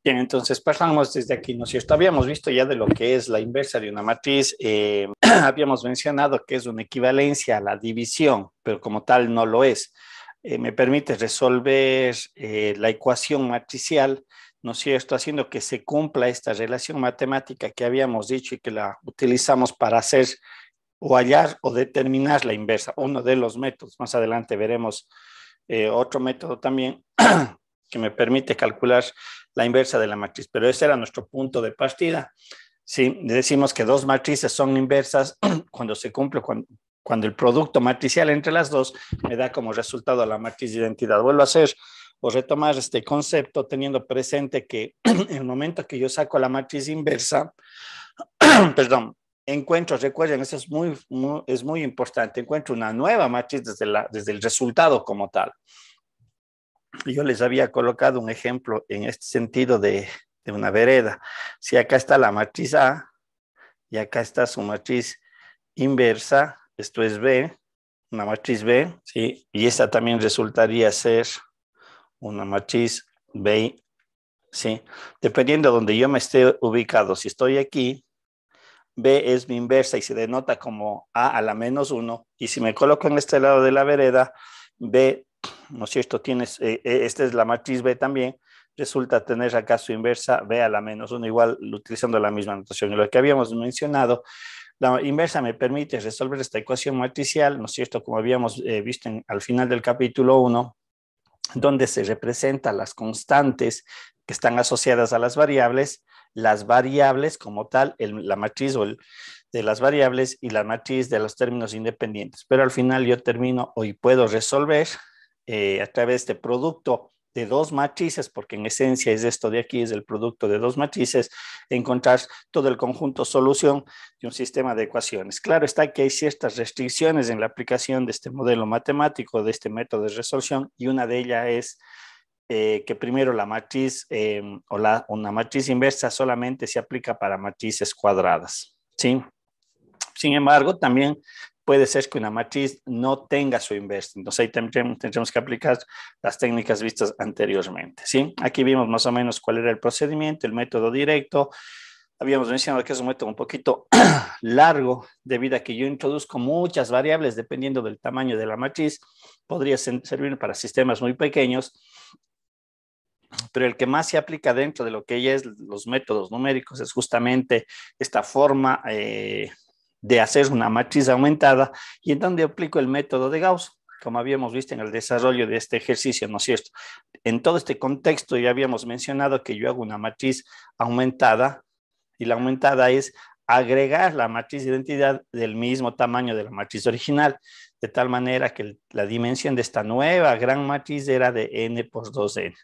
Bien, entonces pasamos desde aquí, ¿no es cierto? Habíamos visto ya de lo que es la inversa de una matriz, habíamos mencionado que es una equivalencia a la división, pero como tal no lo es. Me permite resolver la ecuación matricial, ¿no es cierto? Haciendo que se cumpla esta relación matemática que habíamos dicho y que la utilizamos para hacer o hallar o determinar la inversa, uno de los métodos. Más adelante veremos otro método también que me permite calcular la inversa de la matriz, pero ese era nuestro punto de partida. Sí, decimos que dos matrices son inversas cuando se cumple, cuando el producto matricial entre las dos me da como resultado la matriz de identidad. Vuelvo a hacer o retomar este concepto teniendo presente que en el momento que yo saco la matriz inversa, perdón, encuentro, recuerden, eso es muy importante, encuentro una nueva matriz desde el resultado como tal. Yo les había colocado un ejemplo en este sentido de una vereda. Si acá está la matriz A y acá está su matriz inversa, esto es B, una matriz B, ¿sí? Y esta también resultaría ser una matriz B, ¿sí? Dependiendo de donde yo me esté ubicado, si estoy aquí, B es mi inversa y se denota como A a la menos 1, y si me coloco en este lado de la vereda, B, ¿no es cierto? Tienes, esta es la matriz B también, resulta tener acá su inversa B a la menos 1, igual utilizando la misma notación. Y lo que habíamos mencionado, la inversa me permite resolver esta ecuación matricial, ¿no es cierto? Como habíamos visto al final del capítulo 1, donde se representan las constantes que están asociadas a las variables como tal, la matriz de las variables y la matriz de los términos independientes. Pero al final yo termino y puedo resolver a través de producto de dos matrices, porque en esencia es esto de aquí, es el producto de dos matrices, encontrar todo el conjunto solución de un sistema de ecuaciones. Claro está que hay ciertas restricciones en la aplicación de este modelo matemático, de este método de resolución, y una de ellas es que primero la matriz una matriz inversa solamente se aplica para matrices cuadradas, ¿sí? Sin embargo, también puede ser que una matriz no tenga su inversa. Entonces ahí tendremos que aplicar las técnicas vistas anteriormente, ¿sí? Aquí vimos más o menos cuál era el procedimiento, el método directo. Habíamos mencionado que es un método un poquito largo debido a que yo introduzco muchas variables dependiendo del tamaño de la matriz. Podría servir para sistemas muy pequeños, pero el que más se aplica dentro de lo que ya es los métodos numéricos es justamente esta forma de hacer una matriz aumentada, y en donde aplico el método de Gauss, como habíamos visto en el desarrollo de este ejercicio, ¿no es cierto? En todo este contexto ya habíamos mencionado que yo hago una matriz aumentada, y la aumentada es agregar la matriz de identidad del mismo tamaño de la matriz original, de tal manera que la dimensión de esta nueva gran matriz era de n por 2n.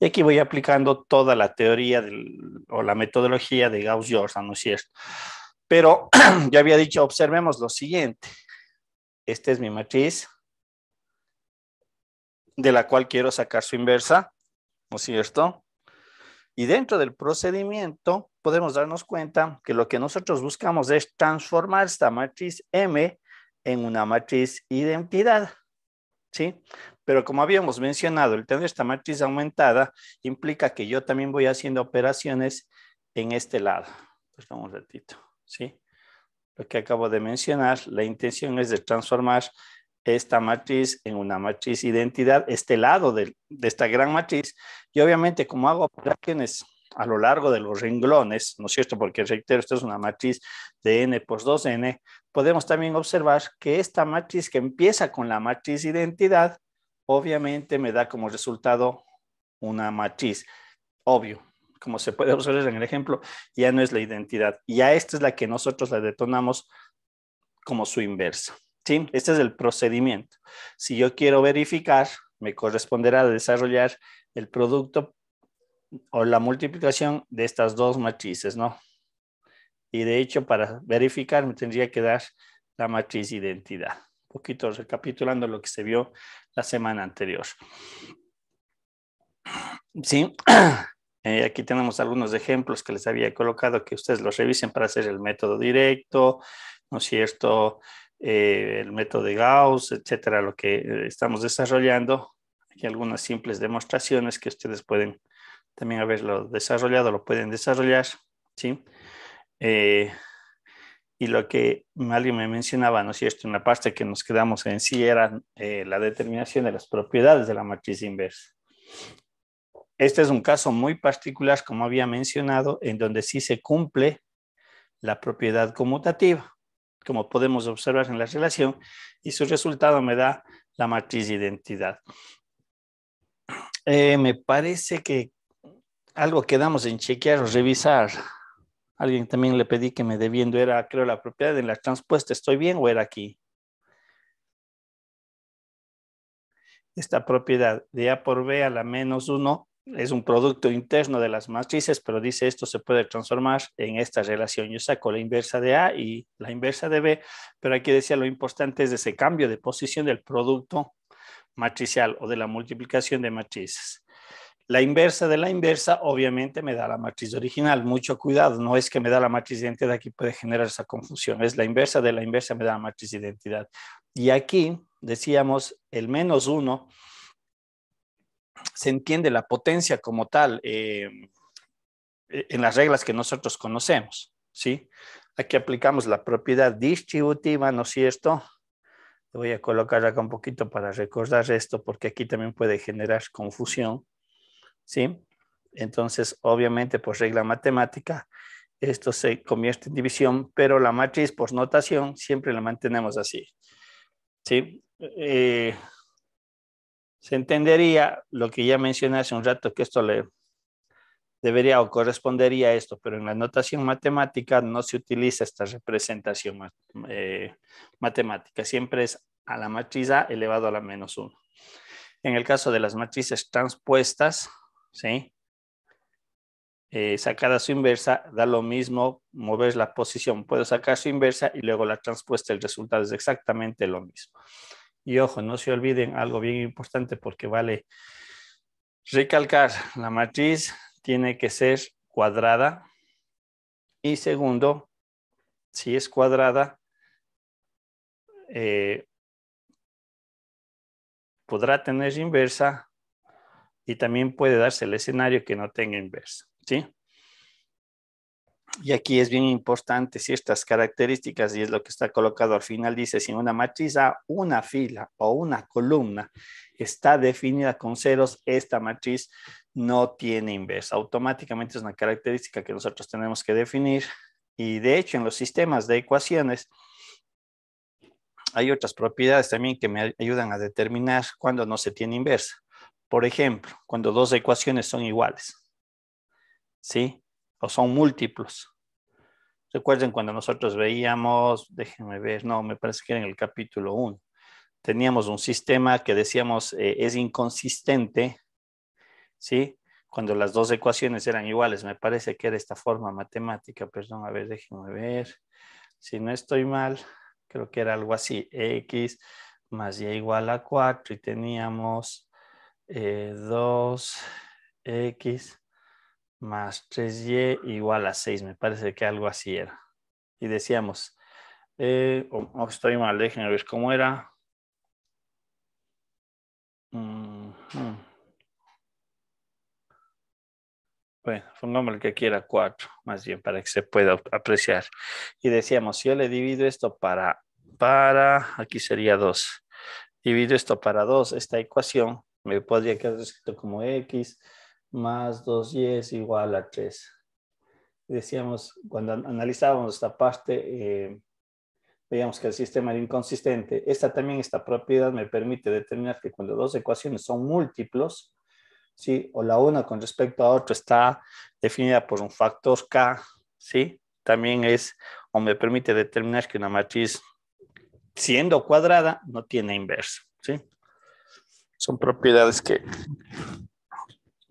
Y aquí voy aplicando toda la teoría o la metodología de Gauss-Jordan, ¿no es cierto? Pero ya había dicho, observemos lo siguiente. Esta es mi matriz, de la cual quiero sacar su inversa, ¿no es cierto? Y dentro del procedimiento podemos darnos cuenta que lo que nosotros buscamos es transformar esta matriz M en una matriz identidad, ¿sí? Pero como habíamos mencionado, el tener esta matriz aumentada implica que yo también voy haciendo operaciones en este lado. Perdón un ratito, ¿sí? Lo que acabo de mencionar, la intención es de transformar esta matriz en una matriz identidad, este lado de esta gran matriz, y obviamente como hago operaciones a lo largo de los renglones, ¿no es cierto? Porque reitero, esto es una matriz de n por 2n, podemos también observar que esta matriz que empieza con la matriz identidad, obviamente me da como resultado una matriz, obvio, como se puede observar en el ejemplo, ya no es la identidad, ya esta es la que nosotros la detonamos como su inversa, ¿sí? Este es el procedimiento. Si yo quiero verificar, me corresponderá desarrollar el producto o la multiplicación de estas dos matrices, ¿no? Y de hecho, para verificar, me tendría que dar la matriz identidad. Un poquito recapitulando lo que se vio la semana anterior. Sí, aquí tenemos algunos ejemplos que les había colocado, que ustedes los revisen para hacer el método directo, ¿no es cierto? El método de Gauss, etcétera, lo que estamos desarrollando. Aquí algunas simples demostraciones que ustedes pueden también haberlo desarrollado, lo pueden desarrollar, ¿sí? Y lo que alguien me mencionaba, ¿no es cierto? Una parte que nos quedamos en sí era la determinación de las propiedades de la matriz inversa. Este es un caso muy particular, como había mencionado, en donde sí se cumple la propiedad conmutativa, como podemos observar en la relación, y su resultado me da la matriz de identidad. Me parece que algo quedamos en chequear o revisar. Alguien también le pedí que me dé viendo, era creo la propiedad en la transpuesta. ¿Estoy bien o era aquí? Esta propiedad de A por B a la menos 1 es un producto interno de las matrices, pero dice esto se puede transformar en esta relación. Yo saco la inversa de A y la inversa de B, pero aquí decía lo importante es ese cambio de posición del producto matricial o de la multiplicación de matrices. La inversa de la inversa obviamente me da la matriz original. Mucho cuidado, no es que me da la matriz de identidad, aquí puede generar esa confusión. Es la inversa de la inversa me da la matriz de identidad. Y aquí decíamos el menos 1 se entiende la potencia como tal en las reglas que nosotros conocemos, ¿sí? Aquí aplicamos la propiedad distributiva, ¿no es cierto? Voy a colocar acá un poquito para recordar esto, porque aquí también puede generar confusión, ¿sí? Entonces, obviamente, por regla matemática, esto se convierte en división, pero la matriz por notación siempre la mantenemos así, ¿sí? Se entendería lo que ya mencioné hace un rato, que esto le debería o correspondería a esto, pero en la notación matemática no se utiliza esta representación matemática, siempre es a la matriz A elevado a la menos 1. En el caso de las matrices transpuestas, ¿sí? Sacada su inversa, da lo mismo mover la posición. Puedo sacar su inversa y luego la transpuesta, el resultado es exactamente lo mismo. Y ojo, no se olviden algo bien importante porque vale recalcar, la matriz tiene que ser cuadrada y segundo, si es cuadrada, podrá tener inversa y también puede darse el escenario que no tenga inversa, ¿sí? Y aquí es bien importante ciertas características y es lo que está colocado al final. Dice, si en una matriz A, una fila o una columna está definida con ceros, esta matriz no tiene inversa. Automáticamente es una característica que nosotros tenemos que definir. Y de hecho, en los sistemas de ecuaciones hay otras propiedades también que me ayudan a determinar cuándo no se tiene inversa. Por ejemplo, cuando dos ecuaciones son iguales, ¿sí? O son múltiplos. Recuerden cuando nosotros veíamos, déjenme ver, no, me parece que era en el capítulo 1, teníamos un sistema que decíamos es inconsistente, ¿sí? Cuando las dos ecuaciones eran iguales, me parece que era esta forma matemática, perdón, a ver, déjenme ver, si no estoy mal, creo que era algo así, x más y igual a 4 y teníamos 2x más 3y igual a 6, me parece que algo así era. Y decíamos, estoy mal, déjenme ver cómo era. Bueno, pongamos el que quiera 4, más bien, para que se pueda apreciar. Y decíamos, si yo le divido esto aquí sería 2. Divido esto para 2, esta ecuación me podría quedar escrito como x más 2y es igual a 3. Decíamos, cuando analizábamos esta parte, veíamos que el sistema era inconsistente. Esta propiedad me permite determinar que cuando dos ecuaciones son múltiplos, ¿sí? O la una con respecto a otra está definida por un factor k, ¿sí? También o me permite determinar que una matriz siendo cuadrada no tiene inversa, ¿sí? Son propiedades que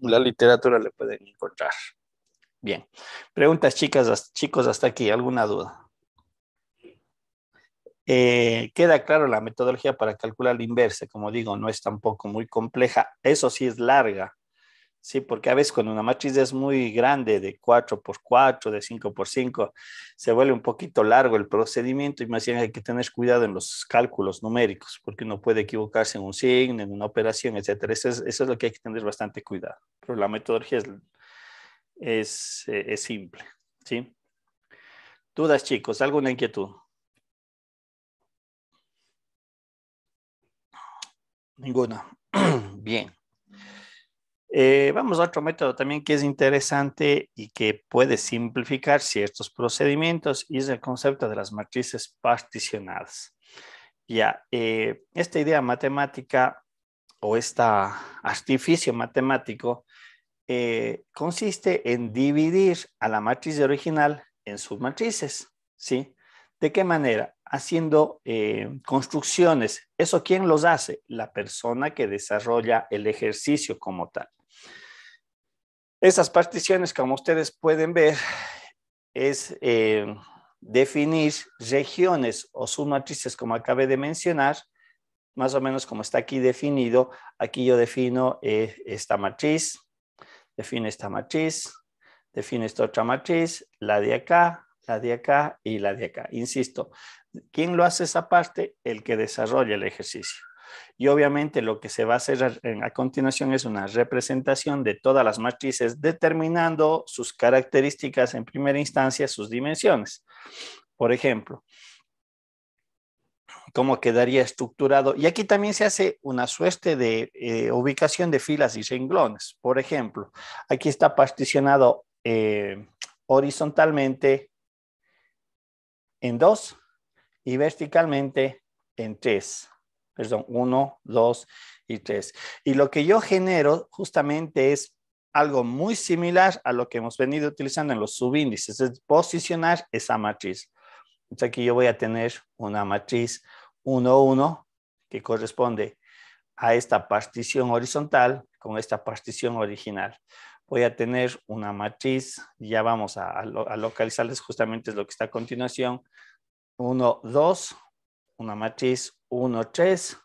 la literatura le pueden encontrar. Bien. Preguntas, chicos, hasta aquí. ¿Alguna duda? Queda claro la metodología para calcular la inversa. Como digo, no es tampoco muy compleja. Eso sí es larga. Sí, porque a veces cuando una matriz es muy grande, de 4 por 4, de 5 por 5, se vuelve un poquito largo el procedimiento y más bien hay que tener cuidado en los cálculos numéricos, porque uno puede equivocarse en un signo, en una operación, etcétera. Eso es lo que hay que tener bastante cuidado. Pero la metodología es simple, ¿sí? ¿Dudas, chicos? ¿Alguna inquietud? Ninguna. Bien. Vamos a otro método también que es interesante y que puede simplificar ciertos procedimientos y es el concepto de las matrices particionadas. Ya, esta idea matemática o este artificio matemático consiste en dividir a la matriz original en submatrices, ¿sí? ¿De qué manera? Haciendo construcciones. ¿Eso quién los hace? La persona que desarrolla el ejercicio como tal. Esas particiones, como ustedes pueden ver, es definir regiones o submatrices, como acabé de mencionar, más o menos como está aquí definido. Aquí yo defino esta matriz, defino esta matriz, defino esta otra matriz, la de acá y la de acá. Insisto, ¿quién lo hace esa parte? El que desarrolla el ejercicio. Y obviamente lo que se va a hacer a continuación es una representación de todas las matrices, determinando sus características en primera instancia, sus dimensiones. Por ejemplo, cómo quedaría estructurado. Y aquí también se hace una suerte de ubicación de filas y renglones. Por ejemplo, aquí está particionado horizontalmente en 2 y verticalmente en 3. Perdón, 1, 2 y 3. Y lo que yo genero justamente es algo muy similar a lo que hemos venido utilizando en los subíndices, es posicionar esa matriz. Entonces aquí yo voy a tener una matriz 1, 1, que corresponde a esta partición horizontal con esta partición original. Voy a tener una matriz, ya vamos a localizarles justamente lo que está a continuación, 1, 2, una matriz 1, 3,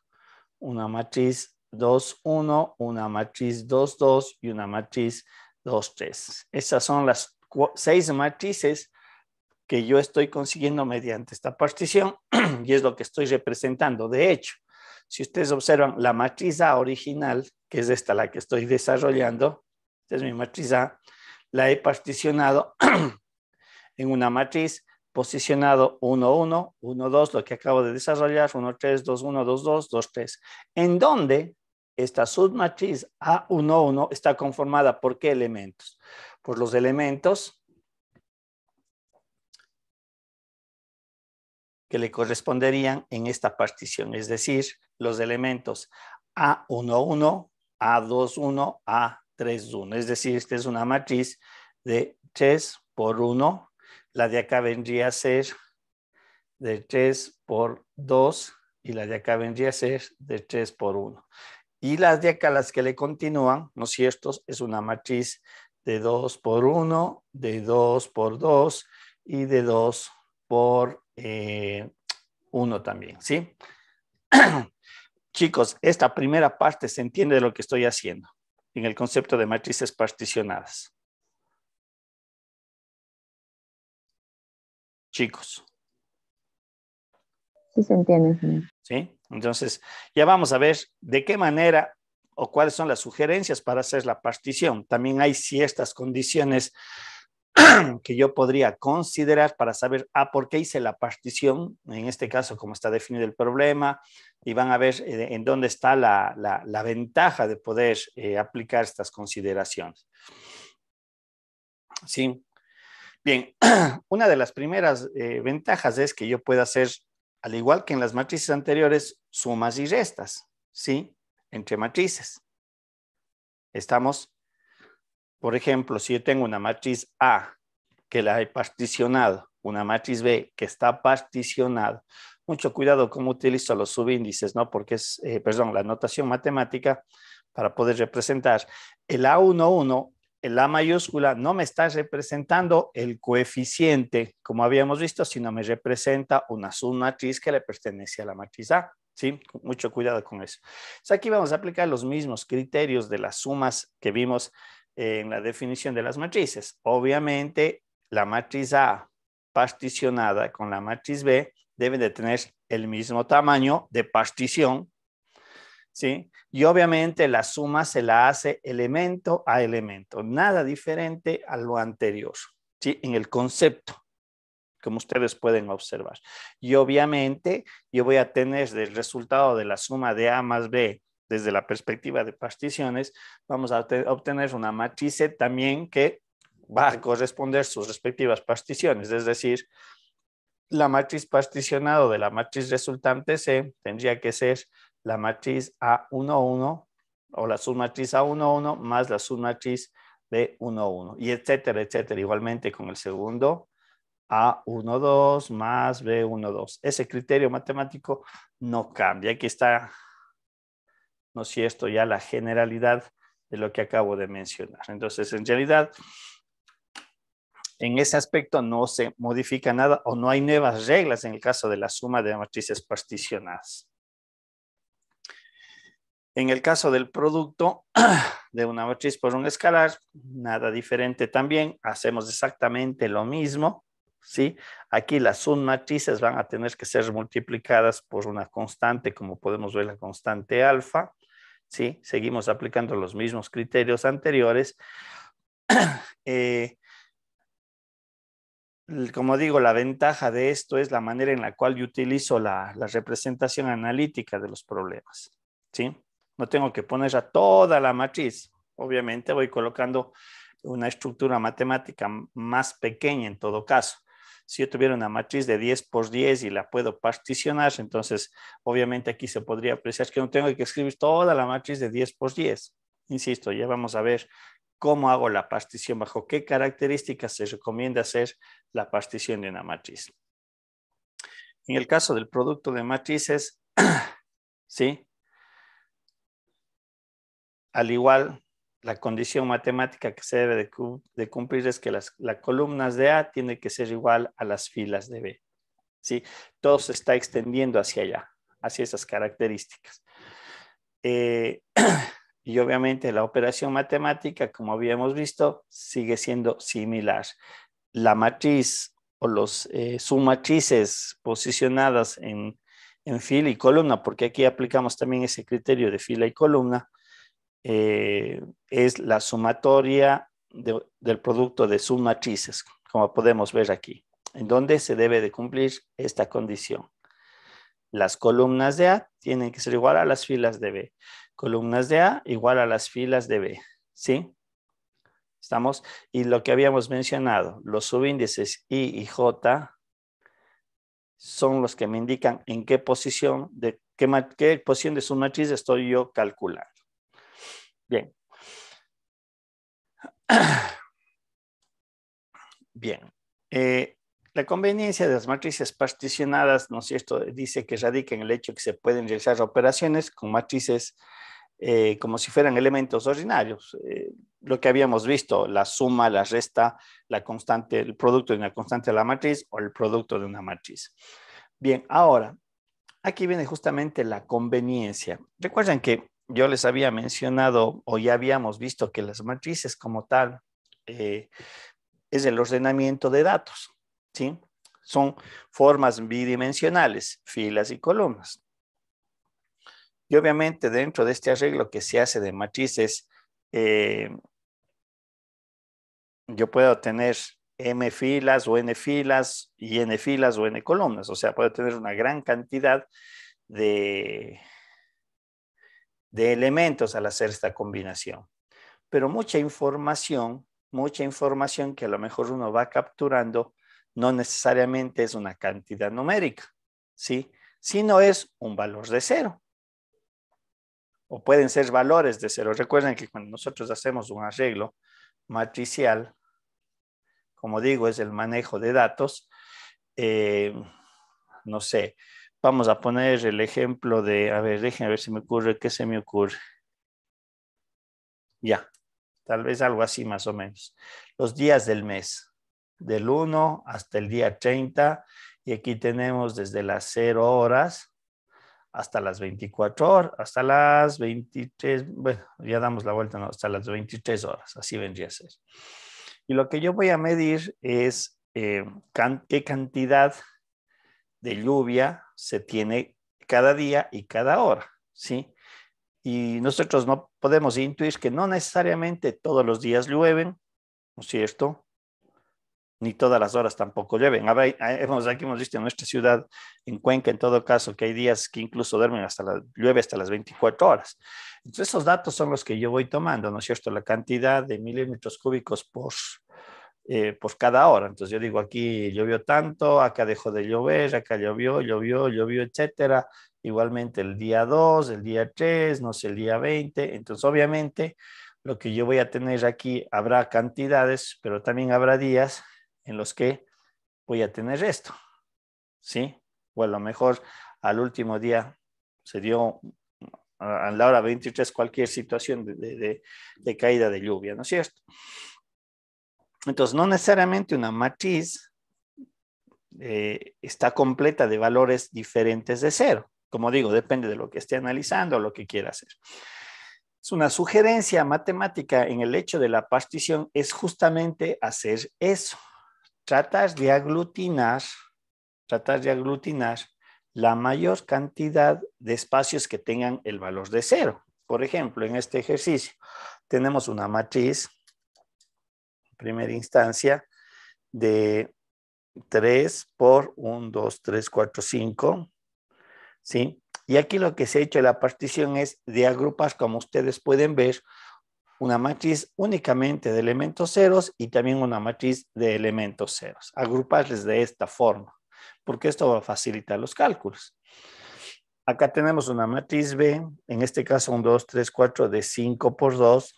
una matriz 2, 1, una matriz 2, 2 y una matriz 2, 3. Esas son las 6 matrices que yo estoy consiguiendo mediante esta partición y es lo que estoy representando. De hecho, si ustedes observan la matriz A original, que es esta la que estoy desarrollando, esta es mi matriz A, la he particionado en una matriz posicionado 1, 1, 1, 2, lo que acabo de desarrollar, 1, 3, 2, 1, 2, 2, 2, 3, en donde esta submatriz A1, 1 está conformada por ¿qué elementos? Por los elementos que le corresponderían en esta partición, es decir, los elementos A11, A21, A31, es decir, esta es una matriz de 3 por 1, la de acá vendría a ser de 3 por 2 y la de acá vendría a ser de 3 por 1. Y las de acá, las que le continúan, ¿no es cierto? Es una matriz de 2 por 1, de 2 por 2 y de 2 por 1 también, ¿sí? Chicos, esta primera parte se entiende de lo que estoy haciendo en el concepto de matrices particionadas. Chicos. Sí se entiende, señor. ¿Sí? Entonces, ya vamos a ver de qué manera o cuáles son las sugerencias para hacer la partición. También hay ciertas condiciones que yo podría considerar para saber, por qué hice la partición, en este caso, cómo está definido el problema, y van a ver en dónde está la ventaja de poder aplicar estas consideraciones. ¿Sí? Bien, una de las primeras ventajas es que yo pueda hacer, al igual que en las matrices anteriores, sumas y restas, ¿sí? Entre matrices. Estamos, por ejemplo, si yo tengo una matriz A que la he particionado, una matriz B que está particionada, mucho cuidado cómo utilizo los subíndices, ¿no? Porque es, la notación matemática para poder representar el A11, el A mayúscula no me está representando el coeficiente, como habíamos visto, sino me representa una submatriz que le pertenece a la matriz A. ¿Sí? Mucho cuidado con eso. Entonces aquí vamos a aplicar los mismos criterios de las sumas que vimos en la definición de las matrices. Obviamente, la matriz A particionada con la matriz B deben de tener el mismo tamaño de partición ¿sí? Y obviamente la suma se la hace elemento a elemento, nada diferente a lo anterior, ¿sí? En el concepto, como ustedes pueden observar. Y obviamente yo voy a tener el resultado de la suma de A más B desde la perspectiva de particiones, vamos a obtener una matriz C también que va a corresponder sus respectivas particiones, es decir, la matriz particionado de la matriz resultante C tendría que ser la matriz A11 o la submatriz A11 más la submatriz B11 y etcétera, etcétera. Igualmente con el segundo A12 más B12. Ese criterio matemático no cambia. Aquí está, ¿no es cierto?, ya la generalidad de lo que acabo de mencionar. Entonces, en realidad, en ese aspecto no se modifica nada o no hay nuevas reglas en el caso de la suma de matrices particionadas. En el caso del producto de una matriz por un escalar, nada diferente también, hacemos exactamente lo mismo, ¿sí? Aquí las submatrices van a tener que ser multiplicadas por una constante, como podemos ver la constante alfa, ¿sí? Seguimos aplicando los mismos criterios anteriores. Como digo, la ventaja de esto es la manera en la cual yo utilizo la representación analítica de los problemas, ¿sí? No tengo que poner a toda la matriz. Obviamente voy colocando una estructura matemática más pequeña en todo caso. Si yo tuviera una matriz de 10 por 10 y la puedo particionar, entonces obviamente aquí se podría apreciar que no tengo que escribir toda la matriz de 10 por 10. Insisto, ya vamos a ver cómo hago la partición, bajo qué características se recomienda hacer la partición de una matriz. En el caso del producto de matrices, ¿sí? Al igual, la condición matemática que se debe de cumplir es que las columnas de A tienen que ser igual a las filas de B, ¿sí? Todo se está extendiendo hacia allá, hacia esas características. Y obviamente la operación matemática, como habíamos visto, sigue siendo similar. La matriz o los submatrices posicionadas en fila y columna, porque aquí aplicamos también ese criterio de fila y columna, es la sumatoria del producto de submatrices, como podemos ver aquí, en donde se debe de cumplir esta condición. Las columnas de A tienen que ser igual a las filas de B. Columnas de A igual a las filas de B, ¿sí? ¿Estamos? Y lo que habíamos mencionado, los subíndices I y J son los que me indican en qué posición de su matriz estoy yo calculando. Bien. Bien. La conveniencia de las matrices particionadas, ¿no es cierto?, dice que radica en el hecho que se pueden realizar operaciones con matrices como si fueran elementos ordinarios. Lo que habíamos visto, la suma, la resta, la constante, el producto de una constante de la matriz o el producto de una matriz. Bien, ahora, aquí viene justamente la conveniencia. Recuerden que yo les había mencionado o ya habíamos visto que las matrices como tal es el ordenamiento de datos, ¿sí? Son formas bidimensionales, filas y columnas. Y obviamente dentro de este arreglo que se hace de matrices, yo puedo tener m filas o n filas y n filas o n columnas. O sea, puedo tener una gran cantidad de elementos al hacer esta combinación. Pero mucha información que a lo mejor uno va capturando, no necesariamente es una cantidad numérica, ¿sí? Sino es un valor de cero. O pueden ser valores de cero. Recuerden que cuando nosotros hacemos un arreglo matricial, como digo, es el manejo de datos, no sé, vamos a poner el ejemplo de, a ver, déjenme ver si me ocurre, ¿qué se me ocurre? Ya, tal vez algo así más o menos. Los días del mes, del 1 hasta el día 30, y aquí tenemos desde las 0 horas hasta las 24 horas, hasta las 23, bueno, ya damos la vuelta, no, hasta las 23 horas, así vendría a ser. Y lo que yo voy a medir es qué cantidad de lluvia se tiene cada día y cada hora, ¿sí? Y nosotros no podemos intuir que no necesariamente todos los días llueven, ¿no es cierto? Ni todas las horas tampoco llueven. Aquí hemos visto en nuestra ciudad, en Cuenca, en todo caso, que hay días que incluso llueve hasta las 24 horas. Entonces, esos datos son los que yo voy tomando, ¿no es cierto? La cantidad de milímetros cúbicos por cada hora. Entonces, yo digo, aquí llovió tanto, acá dejó de llover, acá llovió, etcétera. Igualmente el día 2, el día 3, no sé, el día 20. Entonces, obviamente, lo que yo voy a tener aquí, habrá cantidades, pero también habrá días en los que voy a tener esto, ¿sí? O a lo mejor al último día se dio a la hora 23 cualquier situación de caída de lluvia, ¿no es cierto? Entonces, no necesariamente una matriz está completa de valores diferentes de cero. Como digo, depende de lo que esté analizando o lo que quiera hacer. Es una sugerencia matemática en el hecho de la partición, es justamente hacer eso. Tratar de aglutinar la mayor cantidad de espacios que tengan el valor de cero. Por ejemplo, en este ejercicio tenemos una matriz, en primera instancia, de 3 por 1, 2, 3, 4, 5, ¿sí? Y aquí lo que se ha hecho en la partición es de agrupar, como ustedes pueden ver, una matriz únicamente de elementos ceros y también una matriz de elementos ceros. Agruparles de esta forma, porque esto va a facilitar los cálculos. Acá tenemos una matriz B, en este caso un 2, 3, 4 de 5 por 2,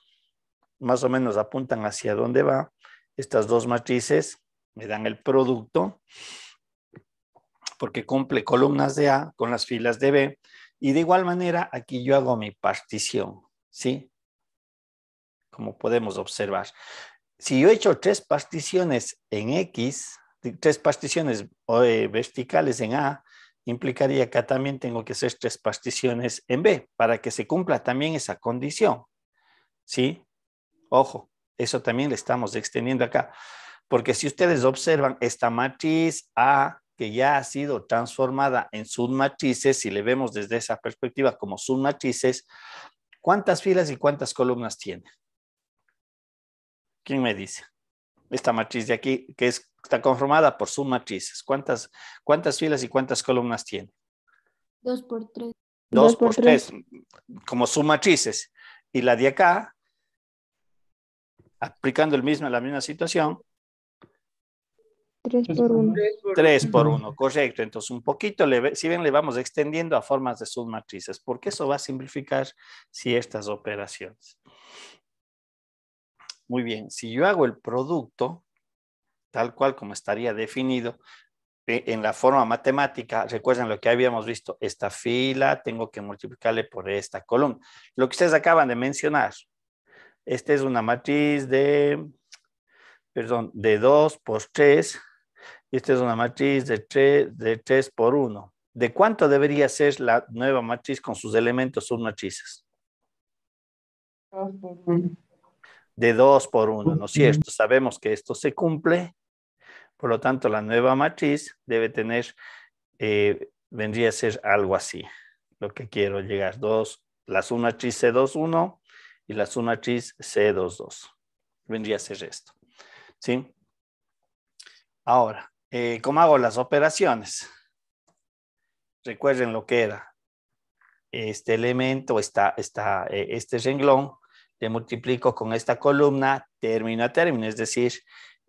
más o menos apuntan hacia dónde va. Estas dos matrices me dan el producto, porque cumple columnas de A con las filas de B, y de igual manera aquí yo hago mi partición, ¿sí? Como podemos observar. Si yo he hecho 3 particiones en X, 3 particiones verticales en A, implicaría que también tengo que hacer 3 particiones en B para que se cumpla también esa condición. ¿Sí? Ojo, eso también le estamos extendiendo acá. Porque si ustedes observan esta matriz A, que ya ha sido transformada en submatrices, si le vemos desde esa perspectiva como submatrices, ¿cuántas filas y cuántas columnas tiene? ¿Quién me dice? Esta matriz de aquí, que está conformada por submatrices. ¿Cuántas filas y cuántas columnas tiene? 2 por 3. 2 por 3, como submatrices. Y la de acá, aplicando la misma situación. 3 por 1. 3 por 1, correcto. Entonces, un poquito, si ven, le vamos extendiendo a formas de submatrices, porque eso va a simplificar estas operaciones. Muy bien, si yo hago el producto, tal cual como estaría definido en la forma matemática, recuerden lo que habíamos visto, esta fila tengo que multiplicarle por esta columna. Lo que ustedes acaban de mencionar, esta es una matriz de 2 por 3, y esta es una matriz de 3 por 1. ¿De cuánto debería ser la nueva matriz con sus elementos submatrices? 2 por 1. De 2 por 1, ¿no es cierto? Sabemos que esto se cumple, por lo tanto la nueva matriz debe tener, vendría a ser algo así. Lo que quiero llegar, la submatriz C21 y la submatriz C22. Vendría a ser esto, ¿sí? Ahora, ¿cómo hago las operaciones? Recuerden lo que era este elemento, este renglón, le multiplico con esta columna término a término, es decir,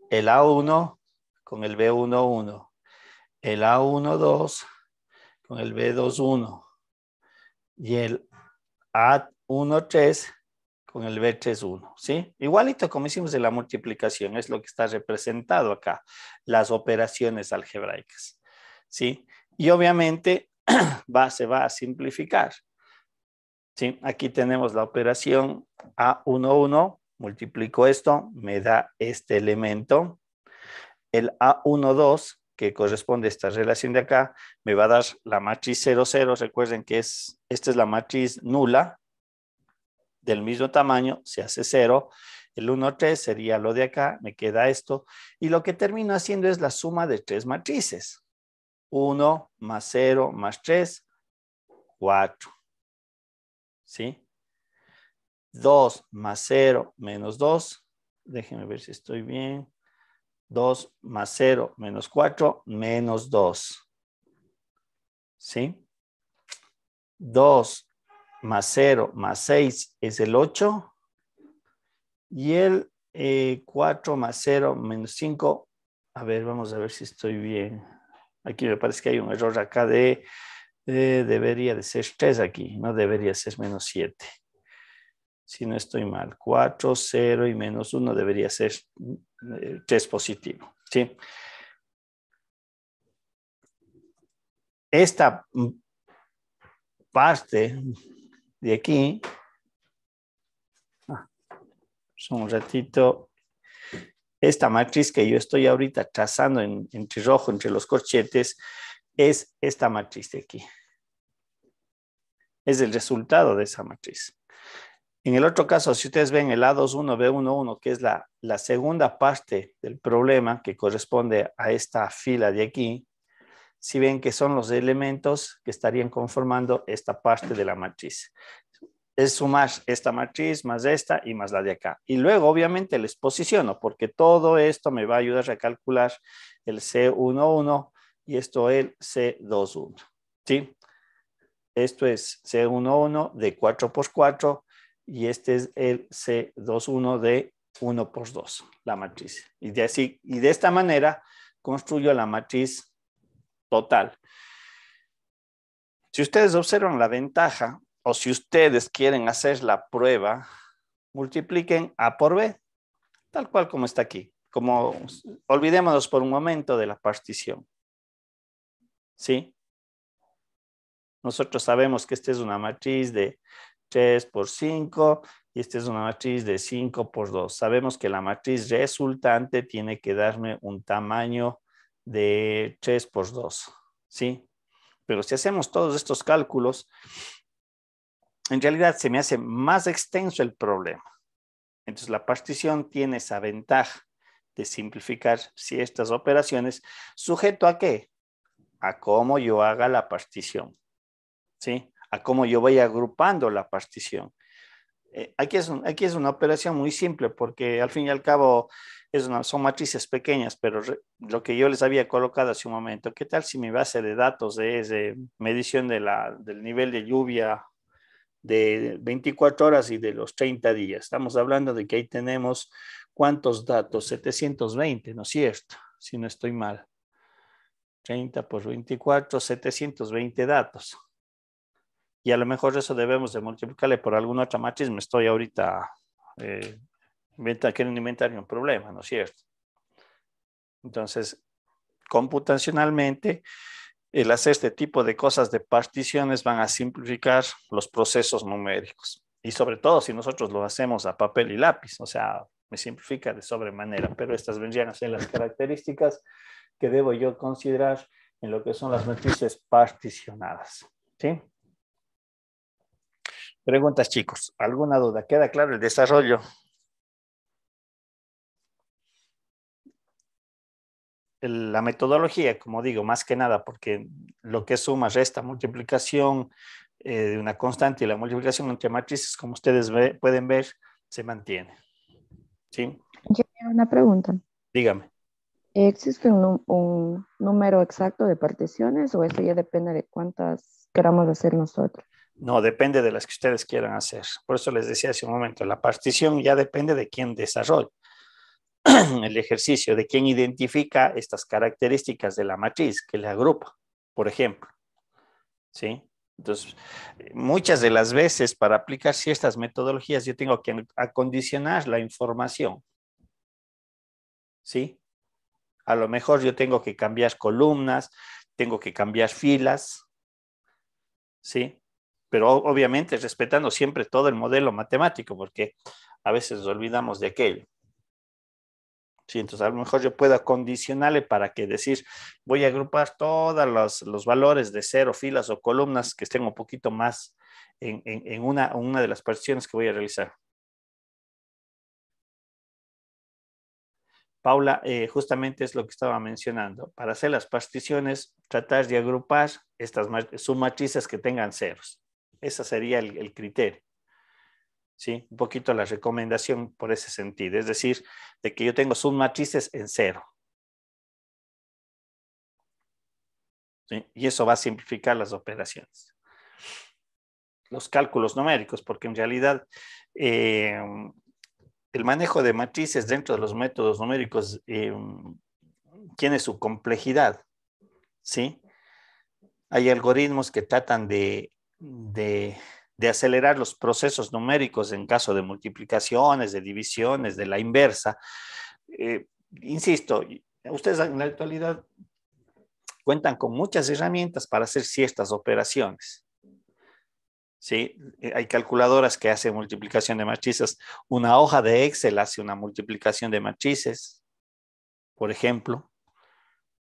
el A1 con el B11, el A12 con el B21 y el A13 con el B31, ¿sí? Igualito como hicimos en la multiplicación, es lo que está representado acá, las operaciones algebraicas, ¿sí? Y obviamente se va a simplificar. ¿Sí? Aquí tenemos la operación A11, multiplico esto, me da este elemento. El A12, que corresponde a esta relación de acá, me va a dar la matriz 00. Recuerden que esta es la matriz nula, del mismo tamaño, se hace 0. El 1, 3 sería lo de acá, me queda esto. Y lo que termino haciendo es la suma de 3 matrices. 1 más 0 más 3, 4. ¿Sí? 2 más 0 menos 2. Déjenme ver si estoy bien. 2 más 0 menos 4 menos 2. ¿Sí? 2 más 0 más 6 es el 8. Y el 4 más 0 menos 5. A ver, vamos a ver si estoy bien. Aquí me parece que hay un error acá debería de ser 3 aquí. No debería ser menos 7. Si no estoy mal. 4, 0 y menos 1 debería ser 3 positivo. ¿Sí? Esta parte de aquí, un ratito, esta matriz que yo estoy ahorita trazando entre rojo, entre los corchetes, es esta matriz de aquí. Es el resultado de esa matriz. En el otro caso, si ustedes ven el A21, B11, que es la segunda parte del problema que corresponde a esta fila de aquí, si ven que son los elementos que estarían conformando esta parte de la matriz. Es sumar esta matriz más esta y más la de acá. Y luego, obviamente, les posiciono, porque todo esto me va a ayudar a calcular el C11 y esto el C21. ¿Sí? Esto es C11 de 4 por 4 y este es el C21 de 1 por 2, la matriz. Y de esta manera construyo la matriz total. Si ustedes observan la ventaja, o si ustedes quieren hacer la prueba, multipliquen A por B, tal cual como está aquí. Como olvidémonos por un momento de la partición. ¿Sí? Nosotros sabemos que esta es una matriz de 3 por 5 y esta es una matriz de 5 por 2. Sabemos que la matriz resultante tiene que darme un tamaño de 3 por 2. ¿Sí? Pero si hacemos todos estos cálculos, en realidad se me hace más extenso el problema. Entonces la partición tiene esa ventaja de simplificar estas operaciones, ¿sujeto a qué? A cómo yo haga la partición, ¿sí? A cómo yo vaya agrupando la partición. Aquí es una operación muy simple porque al fin y al cabo son matrices pequeñas, pero lo que yo les había colocado hace un momento, ¿qué tal si mi base de datos es medición del nivel de lluvia de 24 horas y de los 30 días? Estamos hablando de que ahí tenemos, ¿cuántos datos? 720, ¿no es cierto? Si no estoy mal. 30 por 24, 720 datos. Y a lo mejor eso debemos de multiplicarle por alguna otra matriz. Me estoy ahorita queriendo inventarme un problema, ¿no es cierto? Entonces, computacionalmente, el hacer este tipo de cosas de particiones van a simplificar los procesos numéricos. Y sobre todo si nosotros lo hacemos a papel y lápiz, o sea, me simplifica de sobremanera, pero estas vendrían a ser las características que debo yo considerar en lo que son las matrices particionadas. ¿Sí? Preguntas, chicos. ¿Alguna duda? ¿Queda claro el desarrollo? La metodología, como digo, más que nada, porque lo que es suma, resta, multiplicación de una constante y la multiplicación entre matrices, como ustedes pueden ver, se mantiene. ¿Sí? Yo tengo una pregunta. Dígame. ¿Existe un número exacto de particiones o eso ya depende de cuántas queramos hacer nosotros? No, depende de las que ustedes quieran hacer. Por eso les decía hace un momento, la partición ya depende de quién desarrolla el ejercicio, de quién identifica estas características de la matriz que le agrupa, por ejemplo. ¿Sí? Entonces, muchas de las veces para aplicar ciertas metodologías yo tengo que acondicionar la información. ¿Sí? A lo mejor yo tengo que cambiar columnas, tengo que cambiar filas, ¿sí? Pero obviamente respetando siempre todo el modelo matemático, porque a veces nos olvidamos de aquello. Sí, entonces a lo mejor yo puedo acondicionarle para que decir, voy a agrupar todos los valores de 0, filas o columnas que estén un poquito más en una de las particiones que voy a realizar. Paula, justamente es lo que estaba mencionando. Para hacer las particiones, tratar de agrupar estas submatrices que tengan ceros. Ese sería el criterio. ¿sí? Un poquito la recomendación por ese sentido, es decir, de que yo tengo submatrices en cero. ¿Sí? Y eso va a simplificar las operaciones. Los cálculos numéricos, porque en realidad el manejo de matrices dentro de los métodos numéricos tiene su complejidad, ¿sí? Hay algoritmos que tratan de acelerar los procesos numéricos en caso de multiplicaciones, de divisiones, de la inversa. Insisto, ustedes en la actualidad cuentan con muchas herramientas para hacer ciertas operaciones. ¿Sí? Hay calculadoras que hacen multiplicación de matrices. Una hoja de Excel hace una multiplicación de matrices, por ejemplo.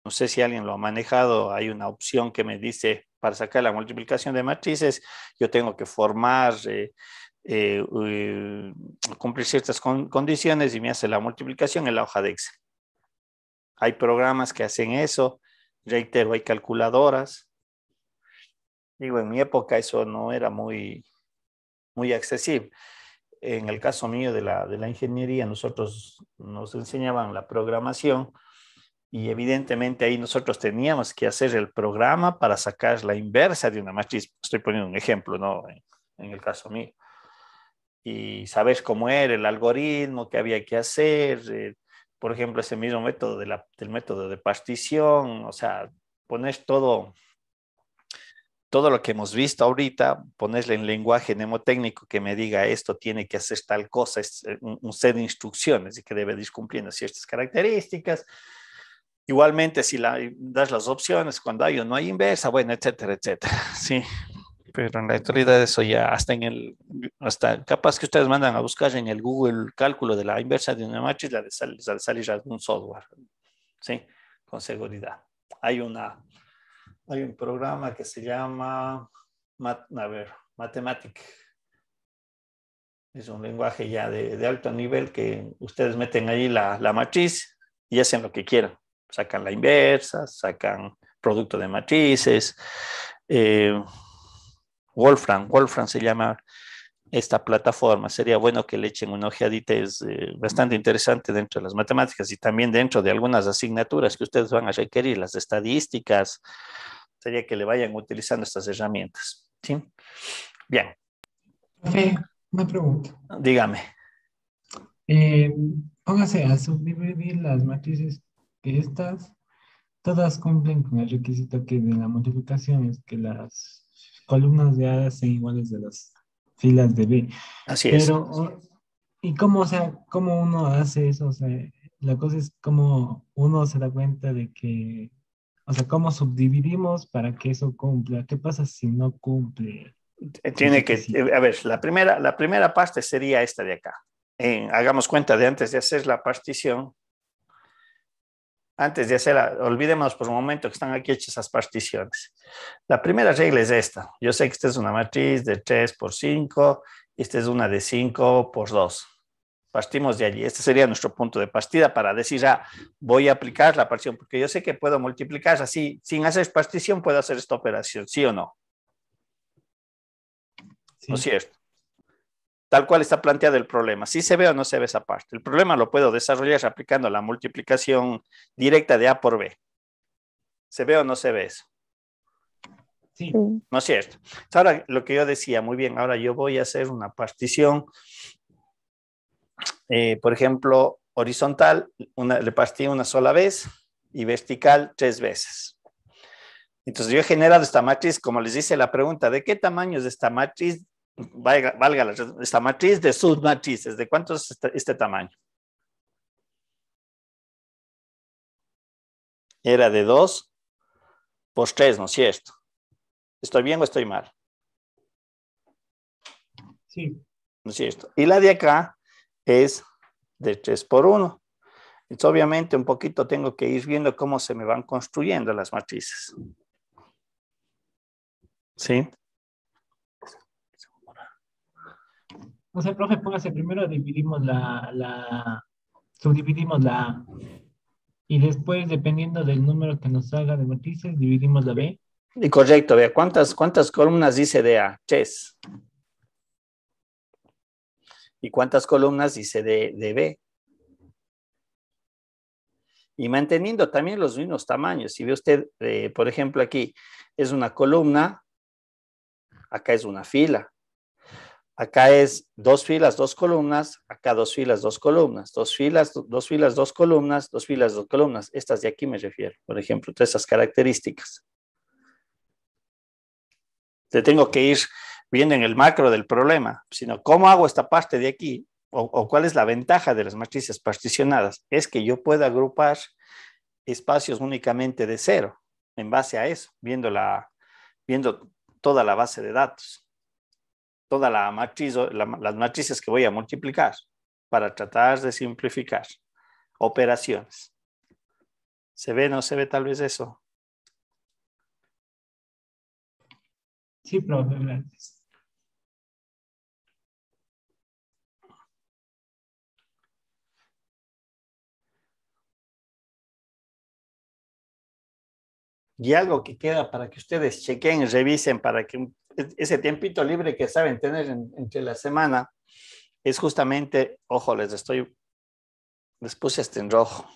No sé si alguien lo ha manejado. Hay una opción que me dice, para sacar la multiplicación de matrices, yo tengo que formar, cumplir ciertas condiciones y me hace la multiplicación en la hoja de Excel. Hay programas que hacen eso. Reitero, hay calculadoras. Digo, en mi época eso no era muy accesible. En el caso mío de la ingeniería, nosotros nos enseñaban la programación y evidentemente ahí nosotros teníamos que hacer el programa para sacar la inversa de una matriz. Estoy poniendo un ejemplo, ¿no? En el caso mío. Y saber cómo era el algoritmo, qué había que hacer. Por ejemplo, ese mismo método del método de partición, o sea, poner todo lo que hemos visto ahorita, ponerle en lenguaje mnemotécnico que me diga esto tiene que hacer tal cosa, es un set de instrucciones y que debe ir cumpliendo ciertas características. Igualmente, si das las opciones, cuando hay o no hay inversa, bueno, etcétera, etcétera. Sí, pero en la actualidad eso ya hasta capaz que ustedes mandan a buscar en el Google cálculo de la inversa de una matriz, la de salir algún software. Sí, con seguridad. Hay un programa que se llama Mathematic. Es un lenguaje ya de alto nivel que ustedes meten ahí la matriz y hacen lo que quieran. Sacan la inversa, sacan producto de matrices. Wolfram se llama esta plataforma. Sería bueno que le echen una ojeadita, es bastante interesante dentro de las matemáticas y también dentro de algunas asignaturas que ustedes van a requerir, las estadísticas. Sería que le vayan utilizando estas herramientas. ¿Sí? Bien. Profe, una pregunta. Dígame. Eh, Póngase a subdividir las matrices que todas cumplen con el requisito que de la multiplicación es que las columnas de A sean iguales de las filas de B. Así es. Pero, ¿y cómo, o sea, cómo uno hace eso? O sea, la cosa es cómo uno se da cuenta de que, o sea, cómo subdividimos para que eso cumpla. ¿Qué pasa si no cumple el Tiene que, requisito? a ver, la primera parte sería esta de acá. Hagamos cuenta de antes de hacer la partición, olvidemos por un momento que están aquí hechas esas particiones. La primera regla es esta. Yo sé que esta es una matriz de 3 por 5, y esta es una de 5 por 2. Partimos de allí. Este sería nuestro punto de partida para decir, voy a aplicar la partición, porque yo sé que puedo multiplicar así, sin hacer partición, puedo hacer esta operación, ¿sí o no? Sí. ¿No es cierto? Tal cual está planteado el problema. ¿Sí se ve o no se ve esa parte? El problema lo puedo desarrollar aplicando la multiplicación directa de A por B. ¿Se ve o no se ve eso? Sí. ¿No es cierto? Ahora, lo que yo decía, muy bien, ahora yo voy a hacer una partición, por ejemplo, horizontal, le partí una sola vez y vertical 3 veces. Entonces yo he generado esta matriz, como les dice la pregunta, ¿de qué tamaño es esta matriz? Valga esta matriz de submatrices, ¿de cuánto es este tamaño? Era de 2 por 3, ¿no es cierto? ¿Estoy bien o estoy mal? Sí. ¿No es cierto? Y la de acá es de 3 por 1. Entonces, obviamente, un poquito tengo que ir viendo cómo se me van construyendo las matrices. ¿Sí? O sea, profe, póngase primero subdividimos la A. Y después, dependiendo del número que nos salga de matrices, dividimos la B. Y correcto, vea, ¿cuántas columnas dice de A? 3. ¿Y cuántas columnas? Dice de B. Y manteniendo también los mismos tamaños. Si ve usted, por ejemplo, aquí es una columna, acá es una fila. Acá es 2 filas, 2 columnas, acá 2 filas, 2 columnas, 2 filas, 2 filas, 2 columnas, 2 filas, 2 columnas. Estas de aquí me refiero, por ejemplo, todas esas características. Te tengo que ir viendo en el macro del problema, sino cómo hago esta parte de aquí, o cuál es la ventaja de las matrices particionadas. Es que yo puedo agrupar espacios únicamente de cero, en base a eso, viendo toda la base de datos. Toda la matriz, las matrices que voy a multiplicar para tratar de simplificar operaciones. ¿Se ve? ¿No se ve tal vez eso? Sí, profe, gracias. Y algo que queda para que ustedes chequen, revisen, para que ese tiempito libre que saben tener entre la semana, es justamente, ojo, les puse este en rojo.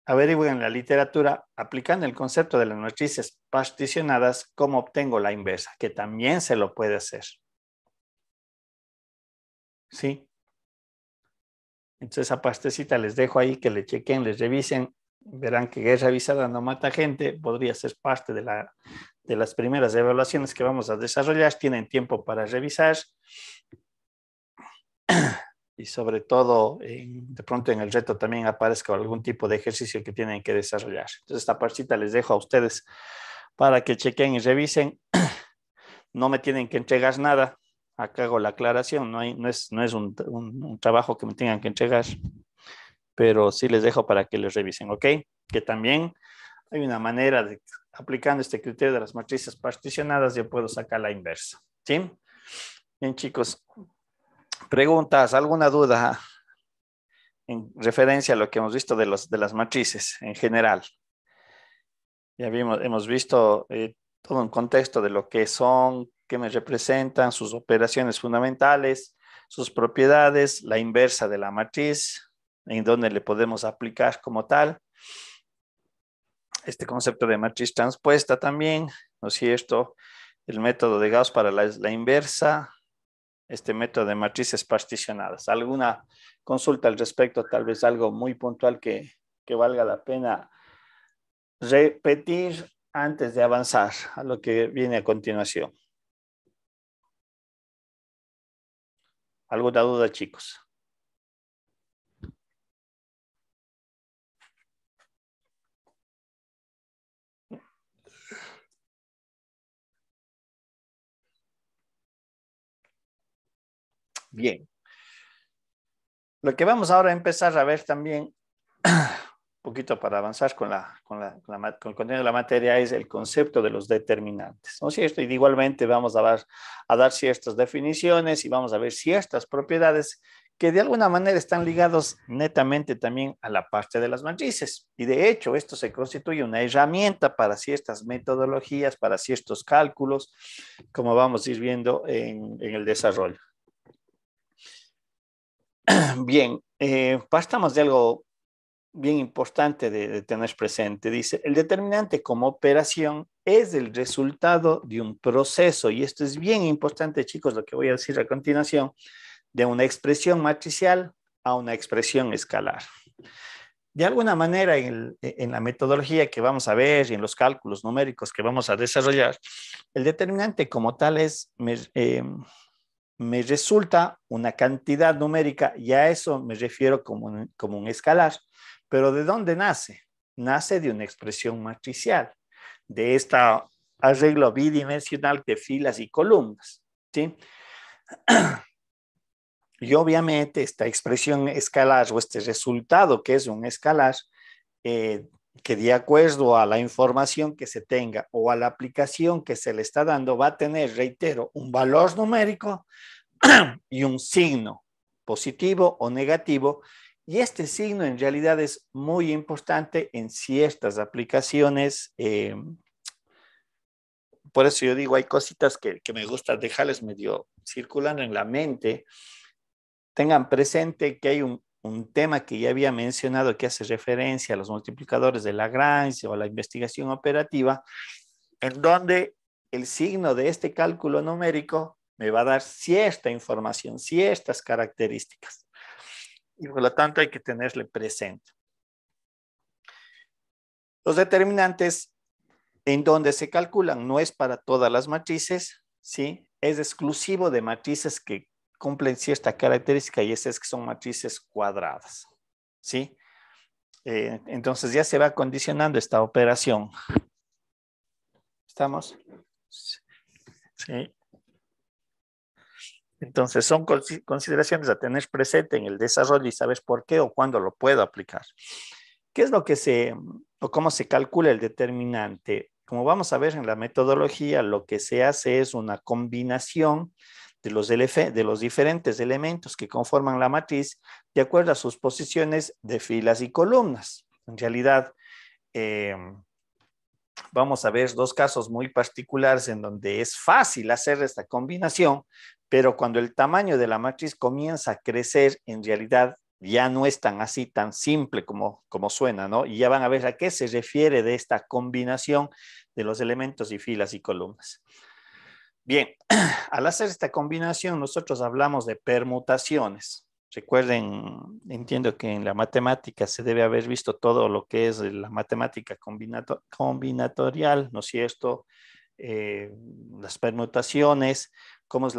Averigüen en la literatura, aplicando el concepto de las matrices particionadas, cómo obtengo la inversa, que también se lo puede hacer. ¿Sí? Entonces, esa partecita les dejo ahí, que le chequen, les revisen. Verán que guerra avisada no mata gente. Podría ser parte de las primeras evaluaciones que vamos a desarrollar. Tienen tiempo para revisar. Y sobre todo, de pronto en el reto también aparezca algún tipo de ejercicio que tienen que desarrollar. Entonces, esta partita les dejo a ustedes para que chequen y revisen. No me tienen que entregar nada. Acá hago la aclaración. No es un trabajo que me tengan que entregar, pero sí les dejo para que les revisen, ¿ok? Que también hay una manera de, aplicando este criterio de las matrices particionadas, yo puedo sacar la inversa, ¿sí? Bien, chicos, preguntas, alguna duda en referencia a lo que hemos visto de las matrices en general. Ya hemos visto todo un contexto de lo que son, qué me representan, sus operaciones fundamentales, sus propiedades, la inversa de la matriz, en donde le podemos aplicar como tal. Este concepto de matriz transpuesta también, ¿no es cierto? El método de Gauss para la inversa, este método de matrices particionadas. ¿Alguna consulta al respecto? Tal vez algo muy puntual que valga la pena repetir antes de avanzar a lo que viene a continuación. ¿Alguna duda, chicos? Bien. Lo que vamos ahora a empezar a ver también, un poquito para avanzar con el contenido de la materia, es el concepto de los determinantes, ¿no es cierto? Y igualmente vamos a dar ciertas definiciones y vamos a ver ciertas propiedades que de alguna manera están ligados netamente también a la parte de las matrices. Y de hecho, esto se constituye una herramienta para ciertas metodologías, para ciertos cálculos, como vamos a ir viendo en el desarrollo. Bien, partamos de algo bien importante de tener presente. Dice, el determinante como operación es el resultado de un proceso, y esto es bien importante, chicos, lo que voy a decir a continuación, de una expresión matricial a una expresión escalar. De alguna manera, en la metodología que vamos a ver y en los cálculos numéricos que vamos a desarrollar, el determinante como tal me resulta una cantidad numérica, y a eso me refiero como un escalar. Pero ¿de dónde nace? Nace de una expresión matricial, de este arreglo bidimensional de filas y columnas, ¿sí? Y obviamente esta expresión escalar, o este resultado que es un escalar, que de acuerdo a la información que se tenga o a la aplicación que se le está dando, va a tener, reitero, un valor numérico y un signo positivo o negativo. Y este signo en realidad es muy importante en ciertas aplicaciones por eso yo digo, hay cositas que me gusta dejarles medio circulando en la mente. Tengan presente que hay un tema que ya había mencionado que hace referencia a los multiplicadores de Lagrange o a la investigación operativa, en donde el signo de este cálculo numérico me va a dar cierta información, ciertas características. Y por lo tanto hay que tenerle presente. Los determinantes en donde se calculan no es para todas las matrices, ¿sí? Es exclusivo de matrices que cumplen cierta característica y esas que son matrices cuadradas, ¿sí? Entonces ya se va condicionando esta operación. ¿Estamos? Sí. Entonces son consideraciones a tener presente en el desarrollo y sabes por qué o cuándo lo puedo aplicar. ¿Qué es lo que o cómo se calcula el determinante? Como vamos a ver en la metodología, lo que se hace es una combinación de los diferentes elementos que conforman la matriz de acuerdo a sus posiciones de filas y columnas. En realidad, vamos a ver dos casos muy particulares en donde es fácil hacer esta combinación, pero cuando el tamaño de la matriz comienza a crecer, en realidad ya no es tan así, tan simple como suena, ¿no? Y ya van a ver a qué se refiere de esta combinación de los elementos y filas y columnas. Bien, al hacer esta combinación, nosotros hablamos de permutaciones. Recuerden, entiendo que en la matemática se debe haber visto todo lo que es la matemática combinatorial, ¿no es cierto? Las permutaciones, cómo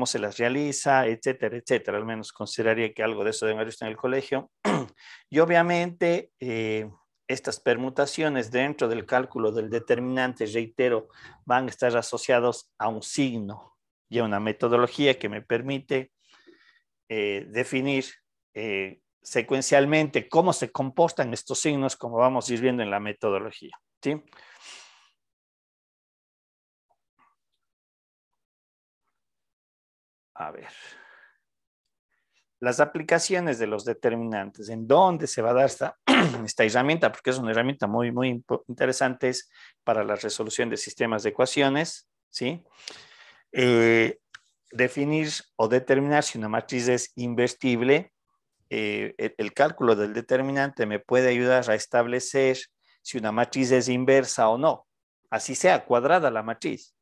se las realiza, etcétera, etcétera. Al menos consideraría que algo de eso deben haber visto en el colegio. Y obviamente, estas permutaciones dentro del cálculo del determinante, reitero, van a estar asociados a un signo y a una metodología que me permite definir secuencialmente cómo se comportan estos signos, como vamos a ir viendo en la metodología, ¿sí? A ver. Las aplicaciones de los determinantes, en dónde se va a dar esta herramienta, porque es una herramienta muy, muy interesante para la resolución de sistemas de ecuaciones, ¿sí? Definir o determinar si una matriz es invertible. El cálculo del determinante me puede ayudar a establecer si una matriz es inversa o no, así sea cuadrada la matriz.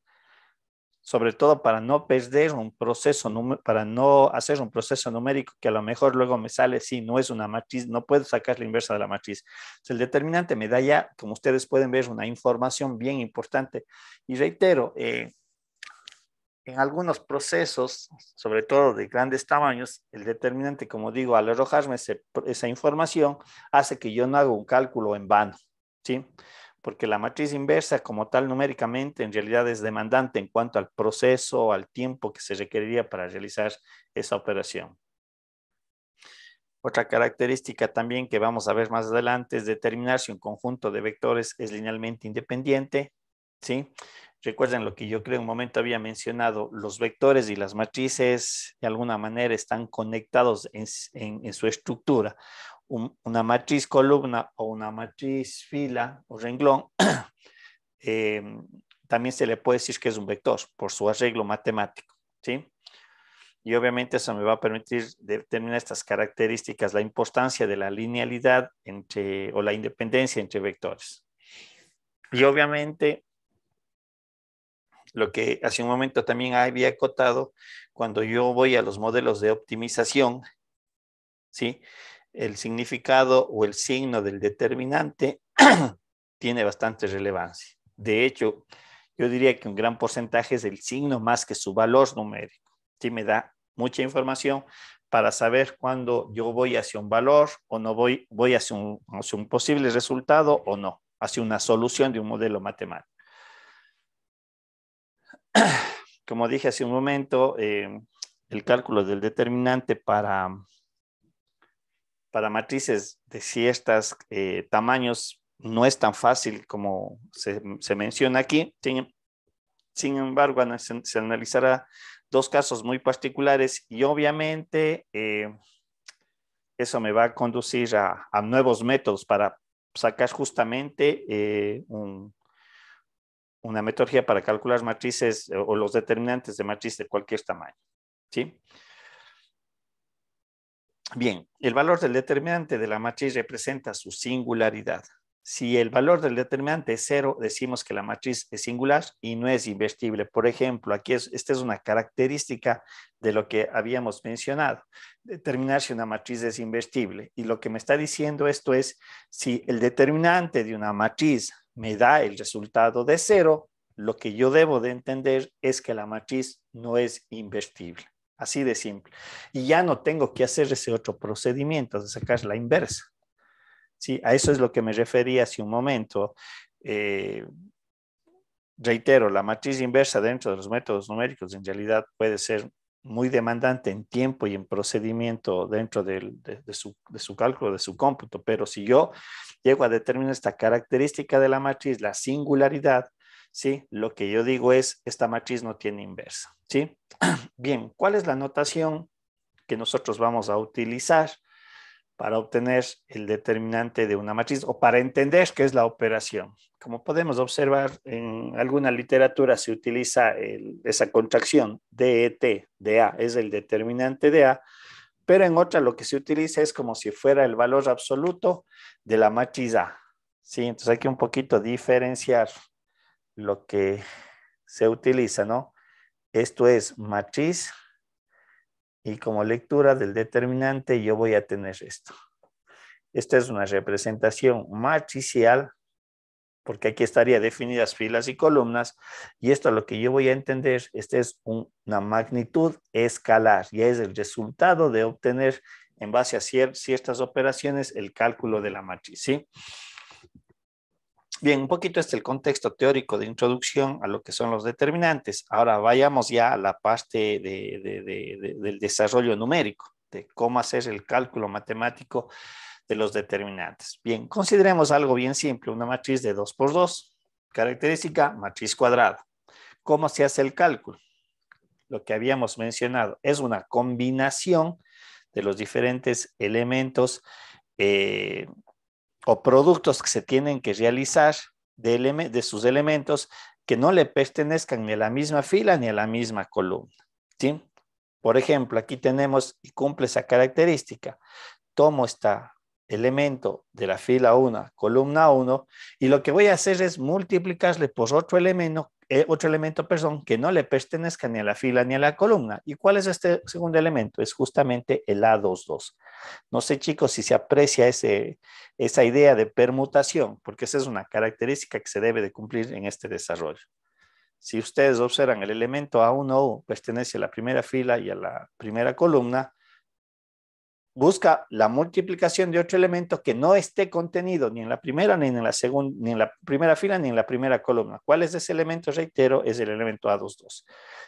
Sobre todo para no perder un proceso, para no hacer un proceso numérico que a lo mejor luego me sale, si no es una matriz, no puedo sacar la inversa de la matriz. Entonces, el determinante me da ya, como ustedes pueden ver, una información bien importante. Y reitero, en algunos procesos, sobre todo de grandes tamaños, el determinante, como digo, al arrojarme esa información, hace que yo no haga un cálculo en vano, ¿sí? Porque la matriz inversa como tal numéricamente en realidad es demandante en cuanto al proceso, al tiempo que se requeriría para realizar esa operación. Otra característica también que vamos a ver más adelante es determinar si un conjunto de vectores es linealmente independiente, ¿sí? Recuerden lo que yo creo en un momento había mencionado, los vectores y las matrices de alguna manera están conectados en su estructura. Una matriz columna o una matriz fila o renglón, también se le puede decir que es un vector por su arreglo matemático, ¿sí? Y obviamente eso me va a permitir determinar estas características, la importancia de la linealidad o la independencia entre vectores. Y obviamente, lo que hace un momento también había acotado, cuando yo voy a los modelos de optimización, ¿sí? El significado o el signo del determinante tiene bastante relevancia. De hecho, yo diría que un gran porcentaje es el signo más que su valor numérico. Sí, me da mucha información para saber cuándo yo voy hacia un valor o no voy hacia un posible resultado o no, hacia una solución de un modelo matemático. Como dije hace un momento, el cálculo del determinante para matrices de ciertos tamaños no es tan fácil como se menciona aquí. Sin embargo, se analizará dos casos muy particulares y obviamente eso me va a conducir a nuevos métodos para sacar justamente una metodología para calcular matrices o los determinantes de matriz de cualquier tamaño. ¿Sí? Bien, el valor del determinante de la matriz representa su singularidad. Si el valor del determinante es 0, decimos que la matriz es singular y no es invertible. Por ejemplo, aquí esta es una característica de lo que habíamos mencionado. Determinar si una matriz es invertible. Y lo que me está diciendo esto es, si el determinante de una matriz me da el resultado de 0, lo que yo debo de entender es que la matriz no es invertible. Así de simple. Y ya no tengo que hacer ese otro procedimiento de sacar la inversa. Sí, a eso es lo que me refería hace un momento. Reitero, la matriz inversa dentro de los métodos numéricos en realidad puede ser muy demandante en tiempo y en procedimiento dentro de su cálculo, de su cómputo, pero si yo llego a determinar esta característica de la matriz, la singularidad, ¿sí? Lo que yo digo es, esta matriz no tiene inversa, ¿sí? Bien, ¿cuál es la notación que nosotros vamos a utilizar para obtener el determinante de una matriz o para entender qué es la operación? Como podemos observar, en alguna literatura se utiliza esa contracción DET, de A, es el determinante de A, pero en otra lo que se utiliza es como si fuera el valor absoluto de la matriz A. ¿Sí? Entonces hay que un poquito diferenciar lo que se utiliza, ¿no? Esto es matriz y como lectura del determinante yo voy a tener esto. Esta es una representación matricial porque aquí estaría definidas filas y columnas y esto lo que yo voy a entender, esta es una magnitud escalar y es el resultado de obtener en base a ciertas operaciones el cálculo de la matriz, ¿sí? Bien, un poquito el contexto teórico de introducción a lo que son los determinantes. Ahora vayamos ya a la parte del desarrollo numérico, de cómo hacer el cálculo matemático de los determinantes. Bien, consideremos algo bien simple, una matriz de 2 por 2, característica matriz cuadrada. ¿Cómo se hace el cálculo? Lo que habíamos mencionado es una combinación de los diferentes elementos o productos que se tienen que realizar de sus elementos que no le pertenezcan ni a la misma fila ni a la misma columna, ¿sí? Por ejemplo, aquí tenemos y cumple esa característica. Tomo este elemento de la fila 1, columna 1, y lo que voy a hacer es multiplicarle por otro elemento, que no le pertenezca ni a la fila ni a la columna. ¿Y cuál es este segundo elemento? Es justamente el A22. No sé, chicos, si se aprecia esa idea de permutación, porque esa es una característica que se debe de cumplir en este desarrollo. Si ustedes observan, el elemento A1 pertenece a la primera fila y a la primera columna, busca la multiplicación de otro elemento que no esté contenido ni en la primera, ni en la segunda, ni en la primera fila, ni en la primera columna. ¿Cuál es ese elemento? Reitero, es el elemento A22.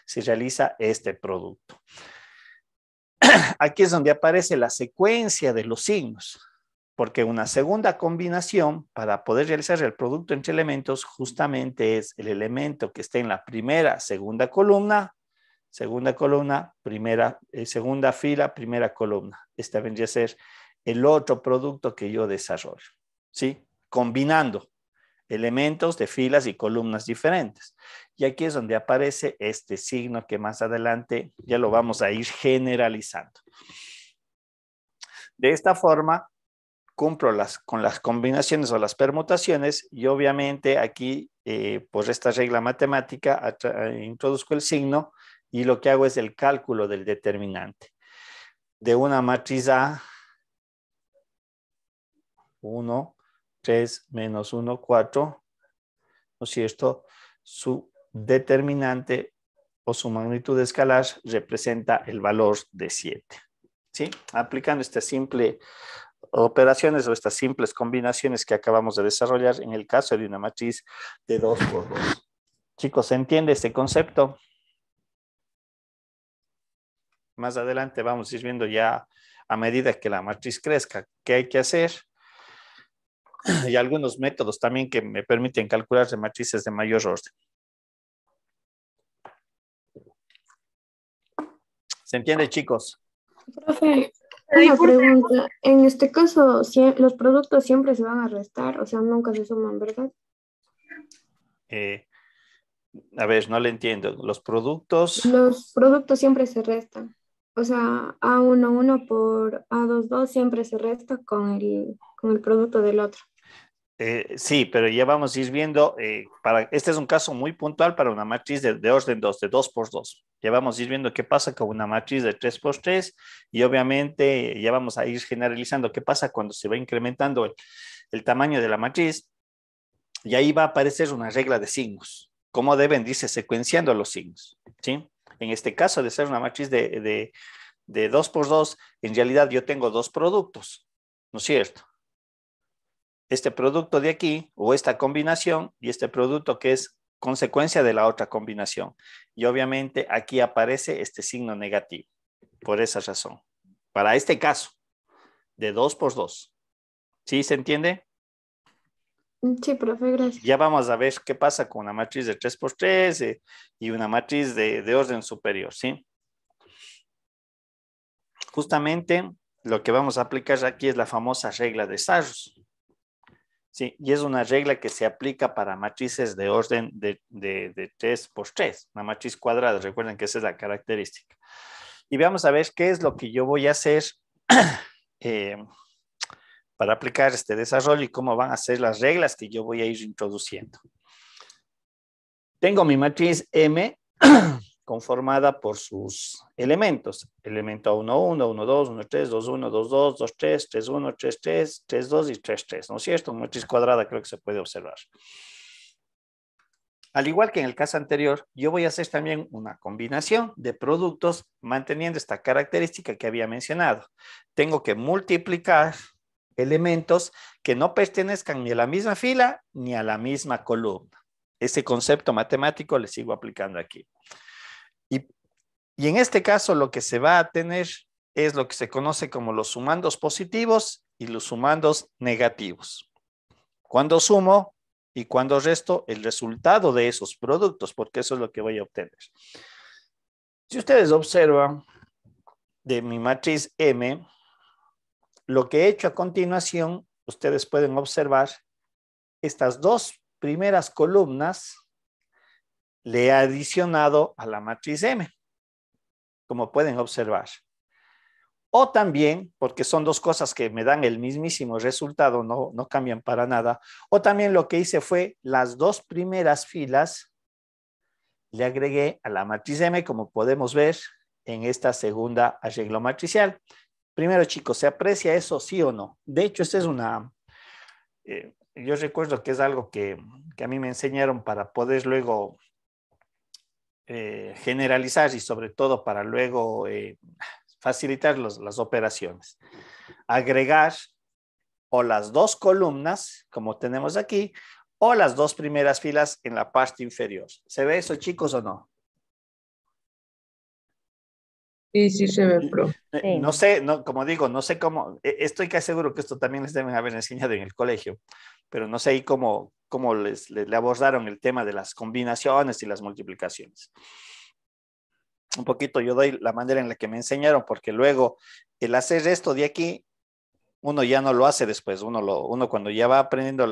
Se realiza este producto. Aquí es donde aparece la secuencia de los signos, porque una segunda combinación para poder realizar el producto entre elementos justamente es el elemento que esté en la primera, segunda columna, segunda fila, primera columna. Este vendría a ser el otro producto que yo desarrollo, ¿sí? Combinando elementos de filas y columnas diferentes. Y aquí es donde aparece este signo que más adelante ya lo vamos a ir generalizando. De esta forma, cumplo con las combinaciones o las permutaciones y obviamente aquí, por esta regla matemática, introduzco el signo y lo que hago es el cálculo del determinante. De una matriz A, 1, 3, menos 1, 4, ¿no es cierto? Su determinante o su magnitud escalar representa el valor de 7. ¿Sí? Aplicando estas simples operaciones o estas simples combinaciones que acabamos de desarrollar en el caso de una matriz de 2 por 2. Chicos, ¿se entiende este concepto? Más adelante vamos a ir viendo ya a medida que la matriz crezca qué hay que hacer y algunos métodos también que me permiten calcular de matrices de mayor orden. ¿Se entiende, chicos? Profe, una pregunta. En este caso, los productos siempre se van a restar, o sea, nunca se suman, ¿verdad? A ver, no le entiendo. Los productos, Los productos siempre se restan. O sea, A11 por A22 siempre se resta con el producto del otro. sí, pero ya vamos a ir viendo, este es un caso muy puntual para una matriz de orden 2, de 2 por 2. Ya vamos a ir viendo qué pasa con una matriz de 3 por 3 y obviamente ya vamos a ir generalizando qué pasa cuando se va incrementando el tamaño de la matriz y ahí va a aparecer una regla de signos. ¿Cómo deben irse secuenciando los signos? ¿Sí? En este caso de ser una matriz de 2 por 2, en realidad yo tengo dos productos, ¿no es cierto? Este producto de aquí o esta combinación y este producto que es consecuencia de la otra combinación. Y obviamente aquí aparece este signo negativo, por esa razón. Para este caso, de 2 por 2. ¿Sí se entiende? Sí, profe, gracias. Ya vamos a ver qué pasa con una matriz de 3 por 3 y una matriz de orden superior, ¿sí? Justamente lo que vamos a aplicar aquí es la famosa regla de Sarrus. Sí, y es una regla que se aplica para matrices de orden de 3 por 3, una matriz cuadrada. Recuerden que esa es la característica. Y vamos a ver qué es lo que yo voy a hacer eh, para aplicar este desarrollo y cómo van a ser las reglas que yo voy a ir introduciendo. Tengo mi matriz M conformada por sus elementos. Elemento 1, 1, 1, 2, 1, 3, 2, 1, 2, 2, 2, 3, 3, 1, 3, 3, 3, 2 y 3, 3. ¿No es cierto? Una matriz cuadrada creo que se puede observar. Al igual que en el caso anterior, yo voy a hacer también una combinación de productos manteniendo esta característica que había mencionado. Tengo que multiplicar elementos que no pertenezcan ni a la misma fila ni a la misma columna. Ese concepto matemático le sigo aplicando aquí. Y en este caso lo que se va a tener es lo que se conoce como los sumandos positivos y los sumandos negativos. Cuando sumo y cuando resto el resultado de esos productos, porque eso es lo que voy a obtener. Si ustedes observan de mi matriz M, lo que he hecho a continuación, ustedes pueden observar estas dos primeras columnas le he adicionado a la matriz M, como pueden observar. O también, porque son dos cosas que me dan el mismísimo resultado, no cambian para nada. O también lo que hice fue las dos primeras filas le agregué a la matriz M, como podemos ver en esta segunda arreglo matricial. Primero, chicos, ¿se aprecia eso, sí o no? De hecho, esta es una... yo recuerdo que es algo que a mí me enseñaron para poder luego generalizar y sobre todo para luego facilitar las operaciones. Agregar o las dos columnas, como tenemos aquí, o las dos primeras filas en la parte inferior. ¿Se ve eso, chicos, o no? Sí, sí se ve, pro. No sé, como digo, no sé cómo, estoy casi seguro que esto también les deben haber enseñado en el colegio, pero no sé ahí cómo le abordaron el tema de las combinaciones y las multiplicaciones. Un poquito yo doy la manera en la que me enseñaron, porque luego el hacer esto de aquí, uno ya no lo hace después, uno cuando ya va aprendiendo,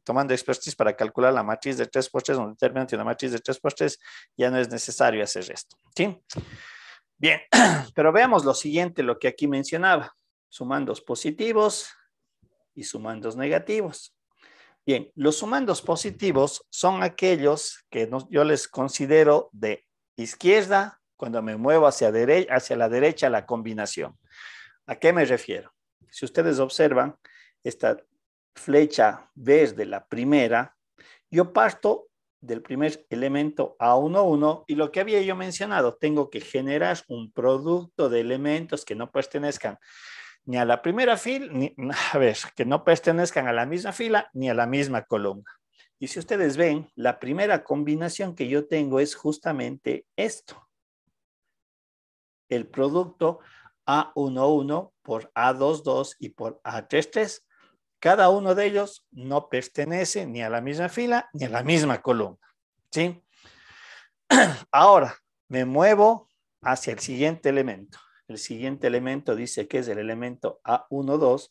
tomando expertise para calcular la matriz de 3 por 3, un determinante de una matriz de 3 por 3, ya no es necesario hacer esto, ¿sí? Bien, pero veamos lo siguiente, lo que aquí mencionaba, sumandos positivos y sumandos negativos. Bien, los sumandos positivos son aquellos que yo les considero de izquierda cuando me muevo hacia la derecha la combinación. ¿A qué me refiero? Si ustedes observan esta flecha verde, la primera, yo parto del primer elemento A11 y lo que había yo mencionado, tengo que generar un producto de elementos que no pertenezcan ni a la primera fila, que no pertenezcan a la misma fila ni a la misma columna. Y si ustedes ven, la primera combinación que yo tengo es justamente esto. El producto A11 por A22 y por A33. Cada uno de ellos no pertenece ni a la misma fila ni a la misma columna, ¿sí? Ahora, me muevo hacia el siguiente elemento. El siguiente elemento dice que es el elemento A12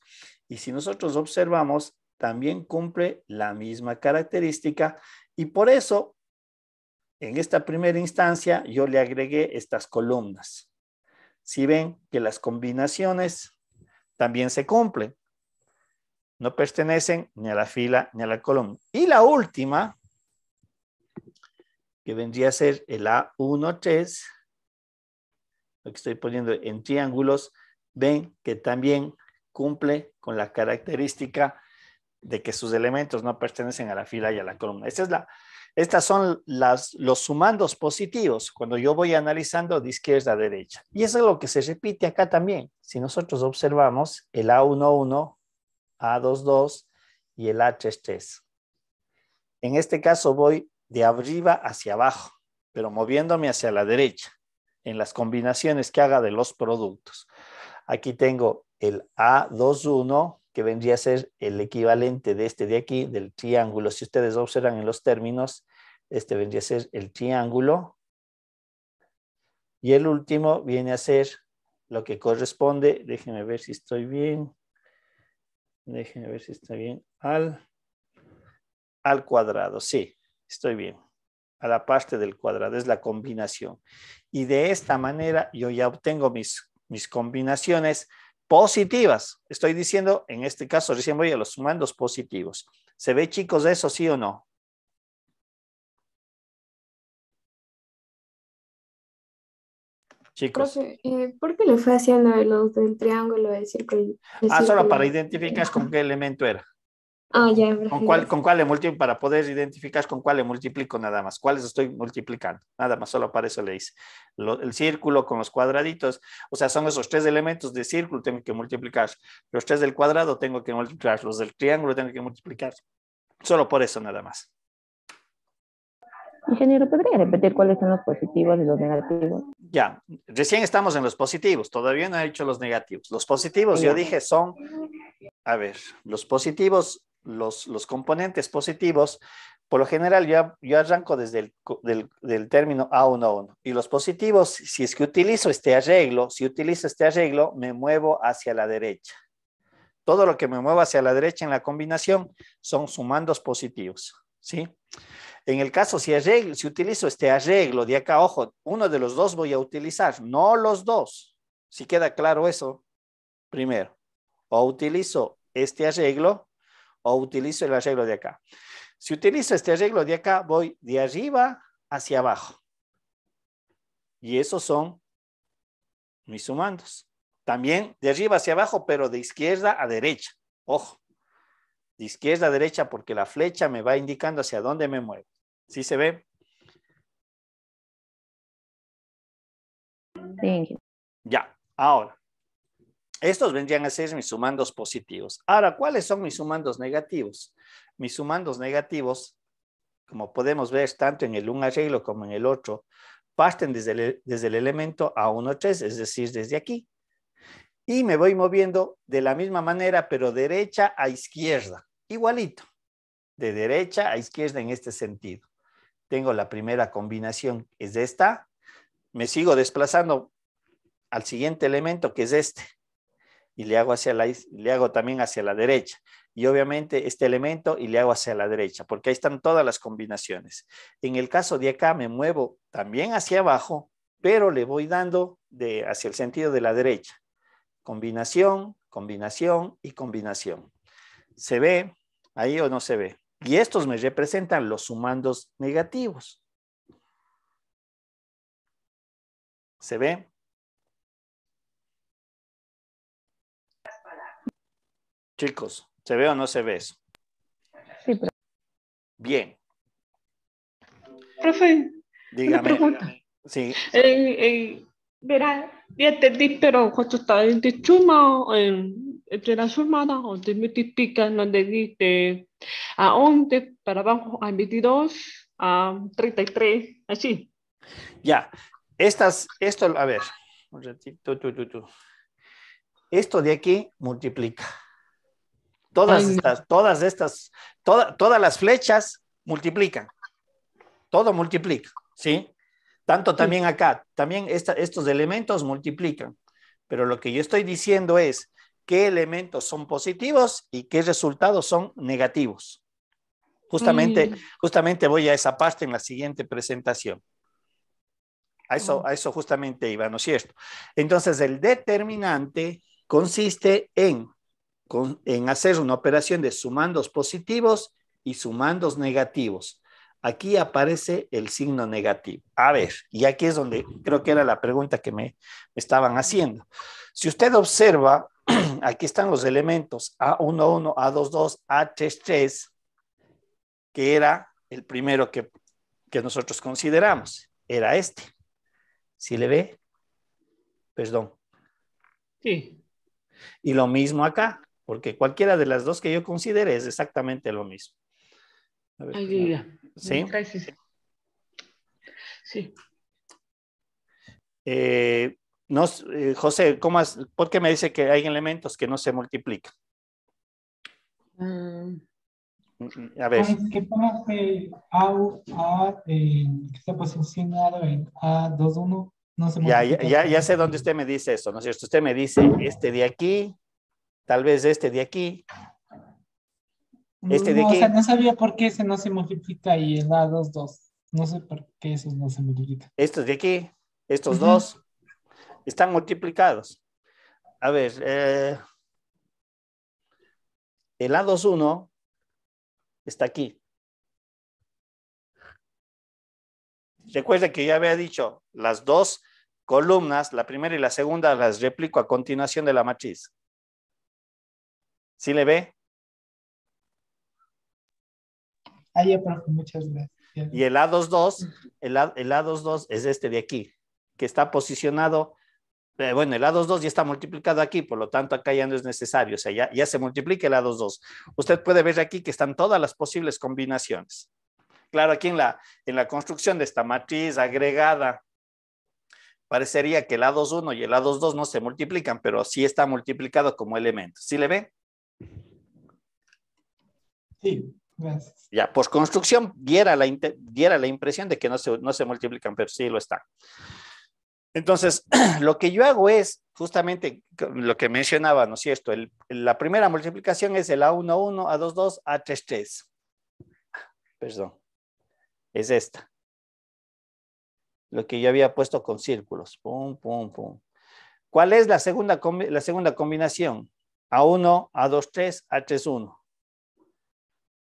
y si nosotros observamos, también cumple la misma característica y por eso En esta primera instancia yo le agregué estas columnas. Si ven que las combinaciones también se cumplen. No pertenecen ni a la fila ni a la columna. Y la última, que vendría a ser el A13, lo que estoy poniendo en triángulos, ven que también cumple con la característica de que sus elementos no pertenecen a la fila y a la columna. Estas son los sumandos positivos cuando yo voy analizando de izquierda a derecha. Y eso es lo que se repite acá también. Si nosotros observamos el A11, A22 y el A33. En este caso voy de arriba hacia abajo, pero moviéndome hacia la derecha en las combinaciones que haga de los productos. Aquí tengo el A21, que vendría a ser el equivalente de este de aquí, del triángulo. Si ustedes observan en los términos, este vendría a ser el triángulo. Y el último viene a ser lo que corresponde, déjenme ver si estoy bien. Déjenme ver si está bien. Al cuadrado, sí, estoy bien. A la parte del cuadrado, es la combinación. Y de esta manera yo ya obtengo mis combinaciones positivas. Estoy diciendo, en este caso, recién voy a los sumandos positivos. ¿Se ve, chicos, eso sí o no? Chicos. Profe, ¿por qué le fue haciendo los del triángulo, del círculo? Solo para identificar con qué elemento era. Ya. ¿Con cuál le multiplico? Para poder identificar con cuál le multiplico nada más. ¿Cuáles estoy multiplicando? Nada más, solo para eso le hice. El círculo con los cuadraditos, o sea, son esos 3 elementos de círculo, tengo que multiplicar. Los 3 del cuadrado tengo que multiplicar. Los del triángulo tengo que multiplicar. Solo por eso nada más. Ingeniero, ¿podría repetir cuáles son los positivos y los negativos? Ya, recién estamos en los positivos, todavía no he dicho los negativos. Los positivos, yo dije, son, a ver, los positivos, los componentes positivos, por lo general yo arranco desde del término A11. Y los positivos, si es que utilizo este arreglo, me muevo hacia la derecha. Todo lo que me mueva hacia la derecha en la combinación son sumandos positivos, ¿sí? En el caso, si utilizo este arreglo de acá, ojo, uno de los dos voy a utilizar, no los dos. Si queda claro eso, primero, o utilizo este arreglo o utilizo el arreglo de acá. Si utilizo este arreglo de acá, voy de arriba hacia abajo. Y esos son mis sumandos. También de arriba hacia abajo, pero de izquierda a derecha. Ojo, de izquierda a derecha porque la flecha me va indicando hacia dónde me muevo. ¿Sí se ve? Sí. Ya, ahora. Estos vendrían a ser mis sumandos positivos. Ahora, ¿cuáles son mis sumandos negativos? Mis sumandos negativos, como podemos ver tanto en el un arreglo como en el otro, parten desde el elemento A13, es decir, desde aquí. Y me voy moviendo de la misma manera, pero derecha a izquierda. Igualito. De derecha a izquierda en este sentido. Tengo la primera combinación, es esta. Me sigo desplazando al siguiente elemento, que es este. Y le hago también hacia la derecha. Y obviamente este elemento y le hago hacia la derecha, porque ahí están todas las combinaciones. En el caso de acá me muevo también hacia abajo, pero le voy dando hacia el sentido de la derecha. Combinación, combinación y combinación. ¿Se ve ahí o no se ve? Y estos me representan los sumandos negativos. ¿Se ve? Chicos, ¿se ve o no se ve eso? Sí, pero... Bien. Profe, Dígame. una pregunta. Sí. Verá, ya entendí, pero cuando está de suma, entre la sumada, donde multiplican, donde dice a 11 para abajo, a 22, a 33, así. Ya. A ver, un ratito, Esto de aquí multiplica. Todas las flechas multiplican. Todo multiplica, ¿sí? Tanto también acá, también estos elementos multiplican. Pero lo que yo estoy diciendo es qué elementos son positivos y qué resultados son negativos. Justamente voy a esa parte en la siguiente presentación. A eso justamente iba, ¿no es cierto? Entonces, el determinante consiste en hacer una operación de sumandos positivos y sumandos negativos. Aquí aparece el signo negativo. A ver, y aquí es donde creo que era la pregunta que me estaban haciendo. Si usted observa, aquí están los elementos A11, A22, A33, que era el primero que nosotros consideramos. Era este. ¿Sí le ve? Perdón. Sí. Y lo mismo acá, porque cualquiera de las dos que yo considere es exactamente lo mismo. A ver, ¿sí? Sí. José, ¿por qué me dice que hay elementos que no se multiplican? A ver. Es que pongas que que está posicionado en A21, no se multiplica. Ya sé dónde usted me dice eso, ¿no es cierto? Usted me dice este de aquí, tal vez este de aquí, este de No, aquí. o sea, no sabía por qué ese no se multiplica y el A22. No sé por qué esos no se multiplican. Estos de aquí, estos dos, están multiplicados. A ver, el A21 está aquí. Recuerde que ya había dicho, las dos columnas, la primera y la segunda, las replico a continuación de la matriz. ¿Sí le ve? Ahí, profe, muchas gracias. Y el A22, el A22 es este de aquí, que está posicionado, bueno, el A22 ya está multiplicado aquí, por lo tanto acá ya no es necesario, o sea, ya se multiplica el A22. Usted puede ver aquí que están todas las posibles combinaciones. Claro, aquí en la construcción de esta matriz agregada, parecería que el A21 y el A22 no se multiplican, pero sí está multiplicado como elemento. ¿Sí le ve? Sí, gracias. Ya, por construcción diera la impresión de que no se multiplican, pero sí lo están. Entonces, lo que yo hago es justamente lo que mencionaba, ¿no es cierto? La primera multiplicación es el A11, A22, A33. Perdón. Es esta. Lo que yo había puesto con círculos. Pum, pum, pum. ¿Cuál es la segunda combinación? A1, A23, A31.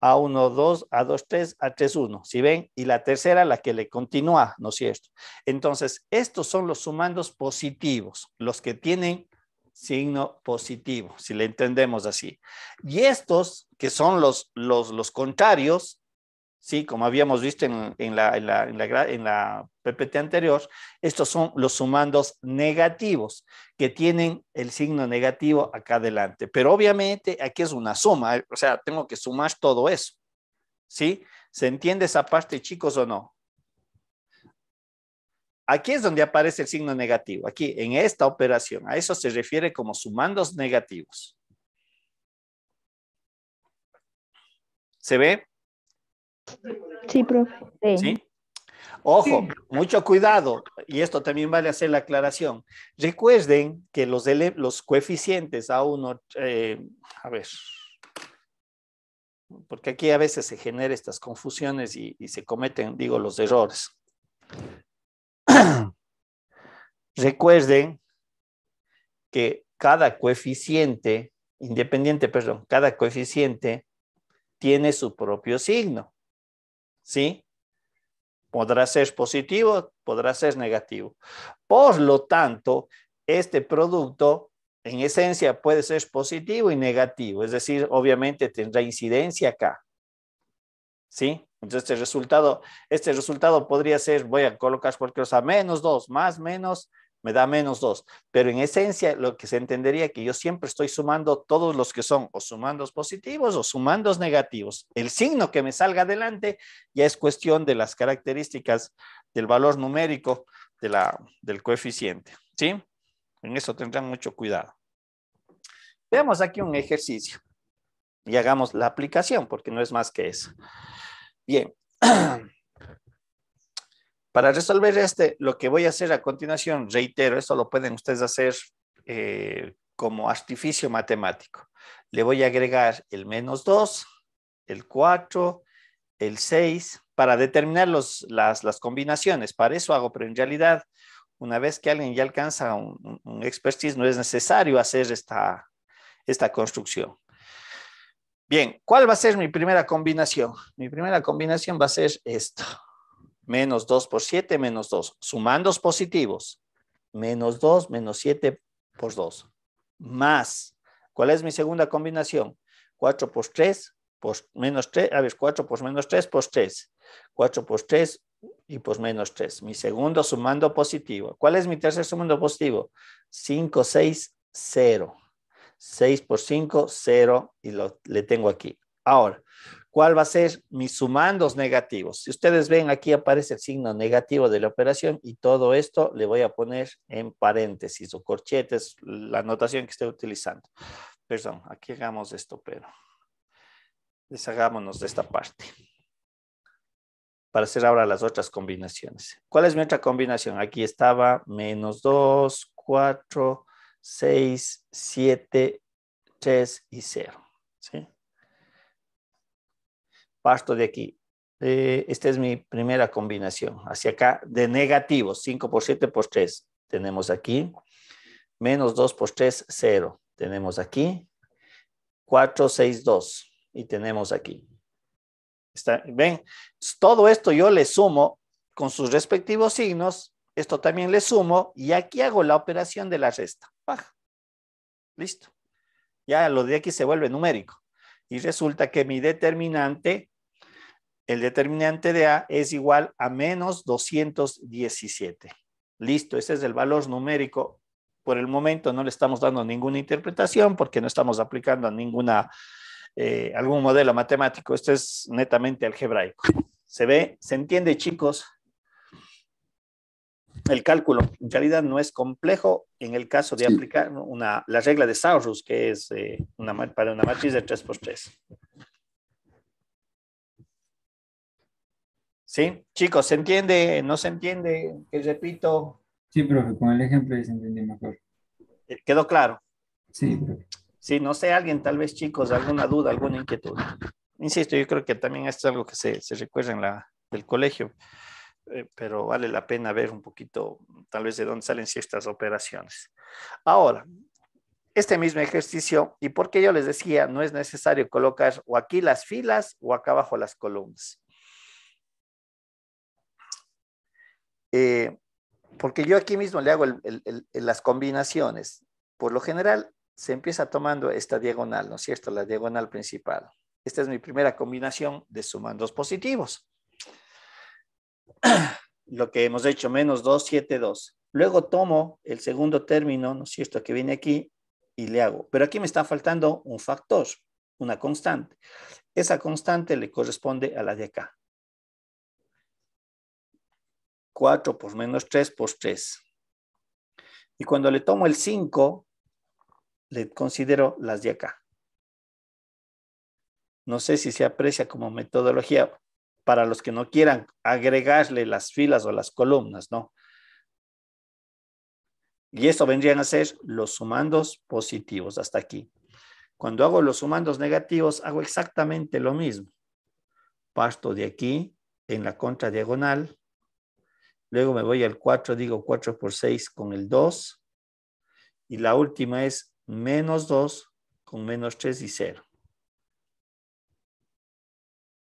A1, 2, A2, 3, A3, 1. ¿Sí ven? Y la tercera, la que le continúa, ¿no es cierto? Entonces, estos son los sumandos positivos, los que tienen signo positivo, si le entendemos así. Y estos, que son los contrarios, sí, como habíamos visto en la PPT anterior, estos son los sumandos negativos que tienen el signo negativo acá adelante. Pero obviamente aquí es una suma, o sea, tengo que sumar todo eso. ¿Sí? ¿Se entiende esa parte, chicos, o no? Aquí es donde aparece el signo negativo, aquí en esta operación. A eso se refiere como sumandos negativos. ¿Se ve? Sí, profe. ¿Sí? Ojo, mucho cuidado, y esto también vale hacer la aclaración. Recuerden que los coeficientes A1, a ver, porque aquí a veces se generan estas confusiones y se cometen, digo, los errores. Recuerden que cada coeficiente tiene su propio signo, ¿sí? Podrá ser positivo, podrá ser negativo. Por lo tanto, este producto en esencia puede ser positivo y negativo, es decir, obviamente tendrá incidencia acá. ¿Sí? Entonces este resultado podría ser, voy a colocar cualquier cosa, -2, más, menos, me da -2. Pero en esencia lo que se entendería que yo siempre estoy sumando todos los que son o sumandos positivos o sumandos negativos. El signo que me salga adelante ya es cuestión de las características del valor numérico del coeficiente. ¿Sí? En eso tendrán mucho cuidado. Veamos aquí un ejercicio y hagamos la aplicación porque no es más que eso. Bien. Para resolver lo que voy a hacer a continuación, reitero, esto lo pueden ustedes hacer como artificio matemático. Le voy a agregar el -2, el 4, el 6, para determinar las combinaciones. Para eso hago, pero en realidad, una vez que alguien ya alcanza un expertise, no es necesario hacer esta construcción. Bien, ¿cuál va a ser mi primera combinación? Mi primera combinación va a ser esto. Menos 2 por 7, menos 2. Sumandos positivos. Menos 2, menos 7 por 2. Más. ¿Cuál es mi segunda combinación? 4 por 3, por menos 3. A ver, 4 por menos 3, por 3. 4 por 3 y por menos 3. Mi segundo sumando positivo. ¿Cuál es mi tercer sumando positivo? 5, 6, 0. 6 por 5, 0. Y le tengo aquí. Ahora, ¿cuál va a ser mis sumandos negativos? Si ustedes ven, aquí aparece el signo negativo de la operación y todo esto le voy a poner en paréntesis o corchetes, la notación que estoy utilizando. Perdón, aquí hagamos esto, pero deshagámonos de esta parte para hacer ahora las otras combinaciones. ¿Cuál es mi otra combinación? Aquí estaba menos 2, 4, 6, 7, 3 y 0. ¿Sí? Parto de aquí. Esta es mi primera combinación. Hacia acá, de negativos. 5 por 7 por 3. Tenemos aquí. Menos 2 por 3, 0. Tenemos aquí. 4, 6, 2. Y tenemos aquí. ¿Ven? Todo esto yo le sumo con sus respectivos signos. Esto también le sumo. Y aquí hago la operación de la resta. ¡Pah! Listo. Ya lo de aquí se vuelve numérico. Y resulta que mi determinante, el determinante de A es igual a menos 217. Listo, ese es el valor numérico. Por el momento no le estamos dando ninguna interpretación porque no estamos aplicando ninguna, algún modelo matemático. Esto es netamente algebraico. ¿Se ve? ¿Se entiende, chicos? El cálculo en realidad no es complejo en el caso de aplicar la regla de Saurus, que es para una matriz de 3×3. ¿Sí? Chicos, ¿se entiende? ¿No se entiende? ¿Qué repito? Sí, profe, con el ejemplo se entendió mejor. ¿Quedó claro? Sí, profe. Sí, no sé, alguien tal vez, chicos, alguna duda, alguna inquietud. Insisto, yo creo que también esto es algo que se recuerda en del colegio. Pero vale la pena ver un poquito, tal vez, de dónde salen ciertas operaciones. Ahora, este mismo ejercicio, y porque yo les decía, no es necesario colocar o aquí las filas o acá abajo las columnas. Porque yo aquí mismo le hago las combinaciones. Por lo general, se empieza tomando esta diagonal, ¿no es cierto? La diagonal principal. Esta es mi primera combinación de sumandos positivos. Lo que hemos hecho, menos 2, 7, 2. Luego tomo el segundo término, ¿no es cierto?, que viene aquí y le hago. Pero aquí me está faltando un factor, una constante. Esa constante le corresponde a la de acá. 4 por menos 3 por 3. Y cuando le tomo el 5, le considero las de acá. No sé si se aprecia como metodología para los que no quieran agregarle las filas o las columnas, ¿no? Y esto vendrían a ser los sumandos positivos hasta aquí. Cuando hago los sumandos negativos, hago exactamente lo mismo. Parto de aquí en la contradiagonal. Luego me voy al 4, digo 4 por 6 con el 2. Y la última es menos 2 con menos 3 y 0.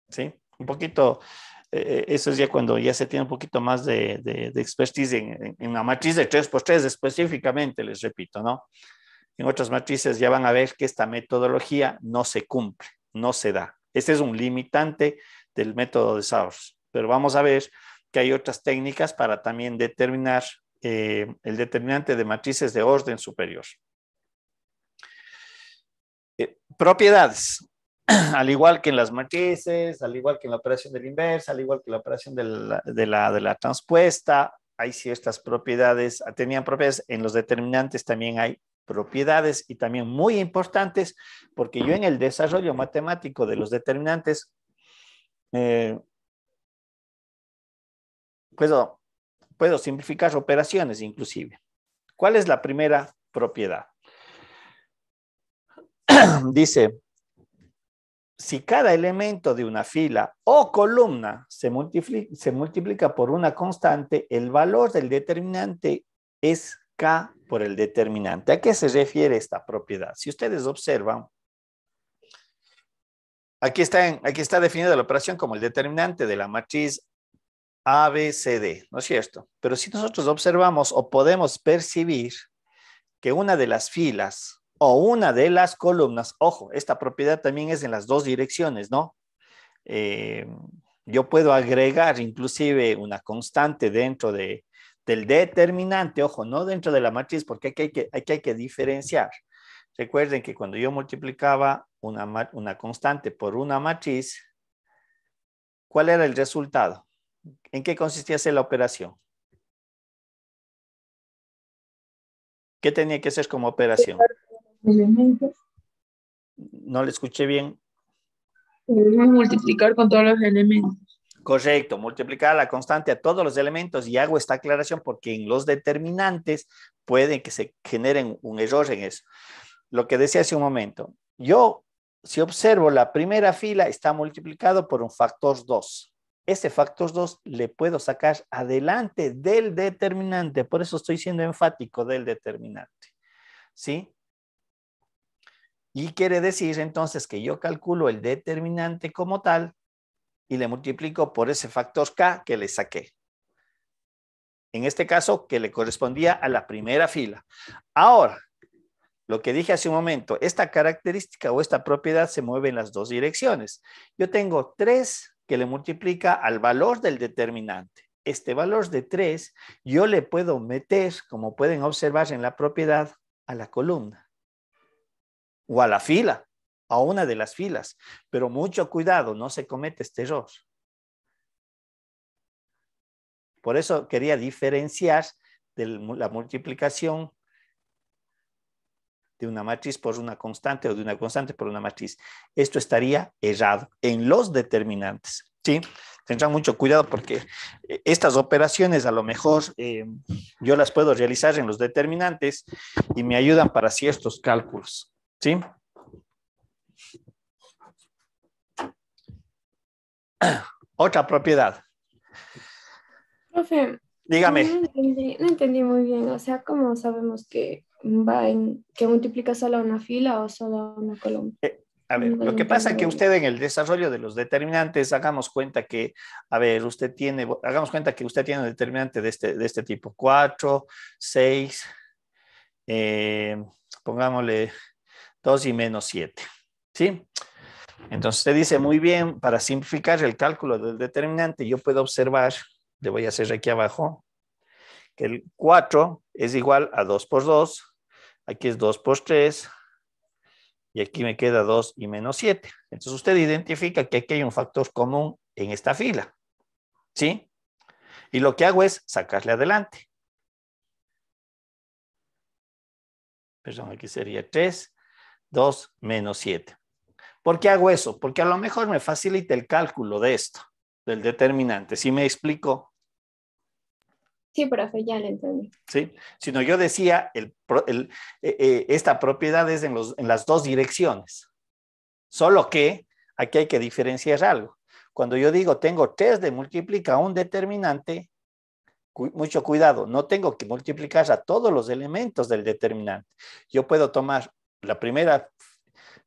¿Sí? Un poquito, eso es ya cuando ya se tiene un poquito más de expertise en la matriz de 3×3 específicamente, les repito, ¿no? En otras matrices ya van a ver que esta metodología no se cumple, no se da. Este es un limitante del método de Saurus, pero vamos a ver que hay otras técnicas para también determinar el determinante de matrices de orden superior. Propiedades. Al igual que en las matrices, al igual que en la operación de la inversa, al igual que la operación de la transpuesta, hay ciertas propiedades, tenían propiedades, en los determinantes también hay propiedades y también muy importantes, porque yo en el desarrollo matemático de los determinantes puedo simplificar operaciones inclusive. ¿Cuál es la primera propiedad? Dice, si cada elemento de una fila o columna se multiplica por una constante, el valor del determinante es K por el determinante. ¿A qué se refiere esta propiedad? Si ustedes observan, aquí está definida la operación como el determinante de la matriz ABCD, ¿no es cierto? Pero si nosotros observamos o podemos percibir que una de las filas o una de las columnas, ojo, esta propiedad también es en las dos direcciones, ¿no? Yo puedo agregar inclusive una constante dentro del determinante, ojo, no dentro de la matriz, porque aquí hay que diferenciar. Recuerden que cuando yo multiplicaba una constante por una matriz, ¿cuál era el resultado? ¿En qué consistía hacer la operación? ¿Qué tenía que hacer como operación? Elementos. No le escuché bien. Multiplicar con todos los elementos. Correcto, multiplicar la constante a todos los elementos y hago esta aclaración porque en los determinantes puede que se generen un error en eso. Lo que decía hace un momento, yo si observo la primera fila está multiplicado por un factor 2. Ese factor 2 le puedo sacar adelante del determinante, por eso estoy siendo enfático del determinante, ¿sí? Y quiere decir entonces que yo calculo el determinante como tal y le multiplico por ese factor K que le saqué. En este caso, que le correspondía a la primera fila. Ahora, lo que dije hace un momento, esta característica o esta propiedad se mueve en las dos direcciones. Yo tengo 3 que le multiplica al valor del determinante. Este valor de 3 yo le puedo meter, como pueden observar en la propiedad, a la columna o a la fila, a una de las filas. Pero mucho cuidado, no se comete este error. Por eso quería diferenciar de la multiplicación de una matriz por una constante o de una constante por una matriz. Esto estaría errado en los determinantes, ¿sí? Tendrán mucho cuidado porque estas operaciones a lo mejor yo las puedo realizar en los determinantes y me ayudan para ciertos cálculos, ¿sí? Otra propiedad. Profe, Dígame. no entendí muy bien. O sea, ¿cómo sabemos que que multiplica solo una fila o solo una columna? A ver, lo que pasa es que usted en el desarrollo de los determinantes, hagamos cuenta que, hagamos cuenta que usted tiene un determinante de este tipo, 4, 6, pongámosle 2 y menos 7, ¿sí? Entonces usted dice, muy bien, para simplificar el cálculo del determinante, yo puedo observar, le voy a hacer aquí abajo, que el 4 es igual a 2 por 2, aquí es 2 por 3, y aquí me queda 2 y menos 7. Entonces usted identifica que aquí hay un factor común en esta fila, ¿sí? Y lo que hago es sacarle adelante. Perdón, aquí sería 3, 2 menos 7. ¿Por qué hago eso? Porque a lo mejor me facilita el cálculo de esto, del determinante. ¿Sí me explico? Sí, profe, ya lo entendí. ¿Sí? Sino yo decía, esta propiedad es en las dos direcciones. Solo que aquí hay que diferenciar algo. Cuando yo digo tengo 3 de multiplica a un determinante, mucho cuidado, no tengo que multiplicar a todos los elementos del determinante. Yo puedo tomar la primera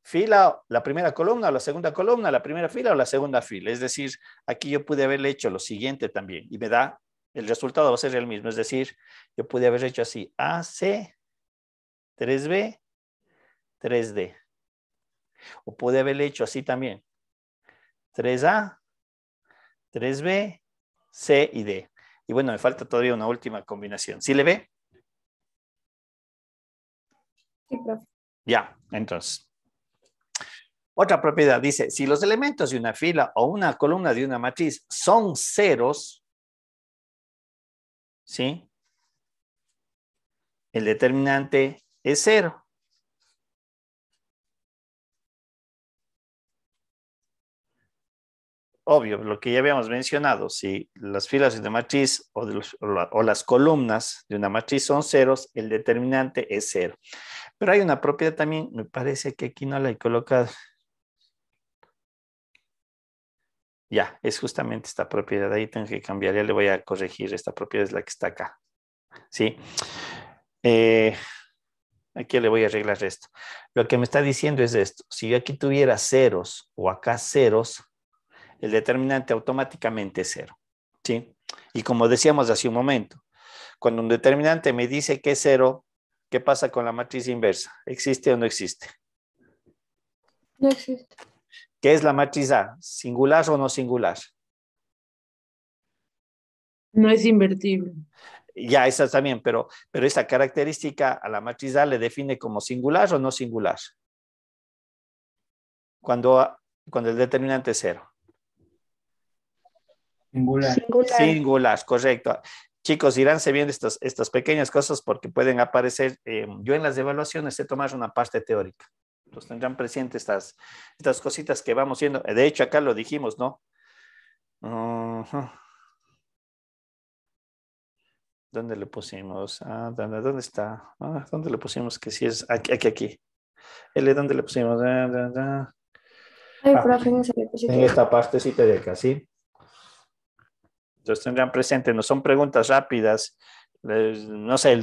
fila, la primera columna, o la segunda columna, la primera fila o la segunda fila. Es decir, aquí yo pude haberle hecho lo siguiente también y me da, el resultado va a ser el mismo. Es decir, yo pude haber hecho así, AC, 3B, 3D. O pude haberle hecho así también, 3A, 3B, C y D. Y bueno, me falta todavía una última combinación. ¿Sí le ve? Sí, profe. Ya, entonces. Otra propiedad dice, si los elementos de una fila o una columna de una matriz son ceros, ¿sí? El determinante es 0. Obvio, lo que ya habíamos mencionado, si las filas de una matriz o las columnas de una matriz son ceros, el determinante es 0. Pero hay una propiedad también, me parece que aquí no la he colocado. Ya, es justamente esta propiedad. Ahí tengo que cambiar. Ya le voy a corregir. Esta propiedad es la que está acá. ¿Sí? Aquí le voy a arreglar esto. Lo que me está diciendo es esto. Si yo aquí tuviera ceros o acá ceros, el determinante automáticamente es cero. ¿Sí? Y como decíamos hace un momento, cuando un determinante me dice que es cero, ¿qué pasa con la matriz inversa? ¿Existe o no existe? No existe. ¿Qué es la matriz A? ¿Singular o no singular? No es invertible. Ya, esa también, pero esta característica a la matriz A le define como singular o no singular. Cuando el determinante es cero. Singular. Singular. Singular, correcto. Chicos, iránse viendo estas pequeñas cosas porque pueden aparecer. Yo en las evaluaciones sé tomar una parte teórica. Entonces tendrán presente estas cositas que vamos viendo. De hecho, acá lo dijimos, ¿no? ¿Dónde le pusimos? ¿Dónde está? ¿Dónde le pusimos que sí es? Aquí. ¿Dónde le pusimos? Ay, profe, no se le puse En esta partecita de acá, ¿sí? Entonces tendrán presente, no son preguntas rápidas. No sé, si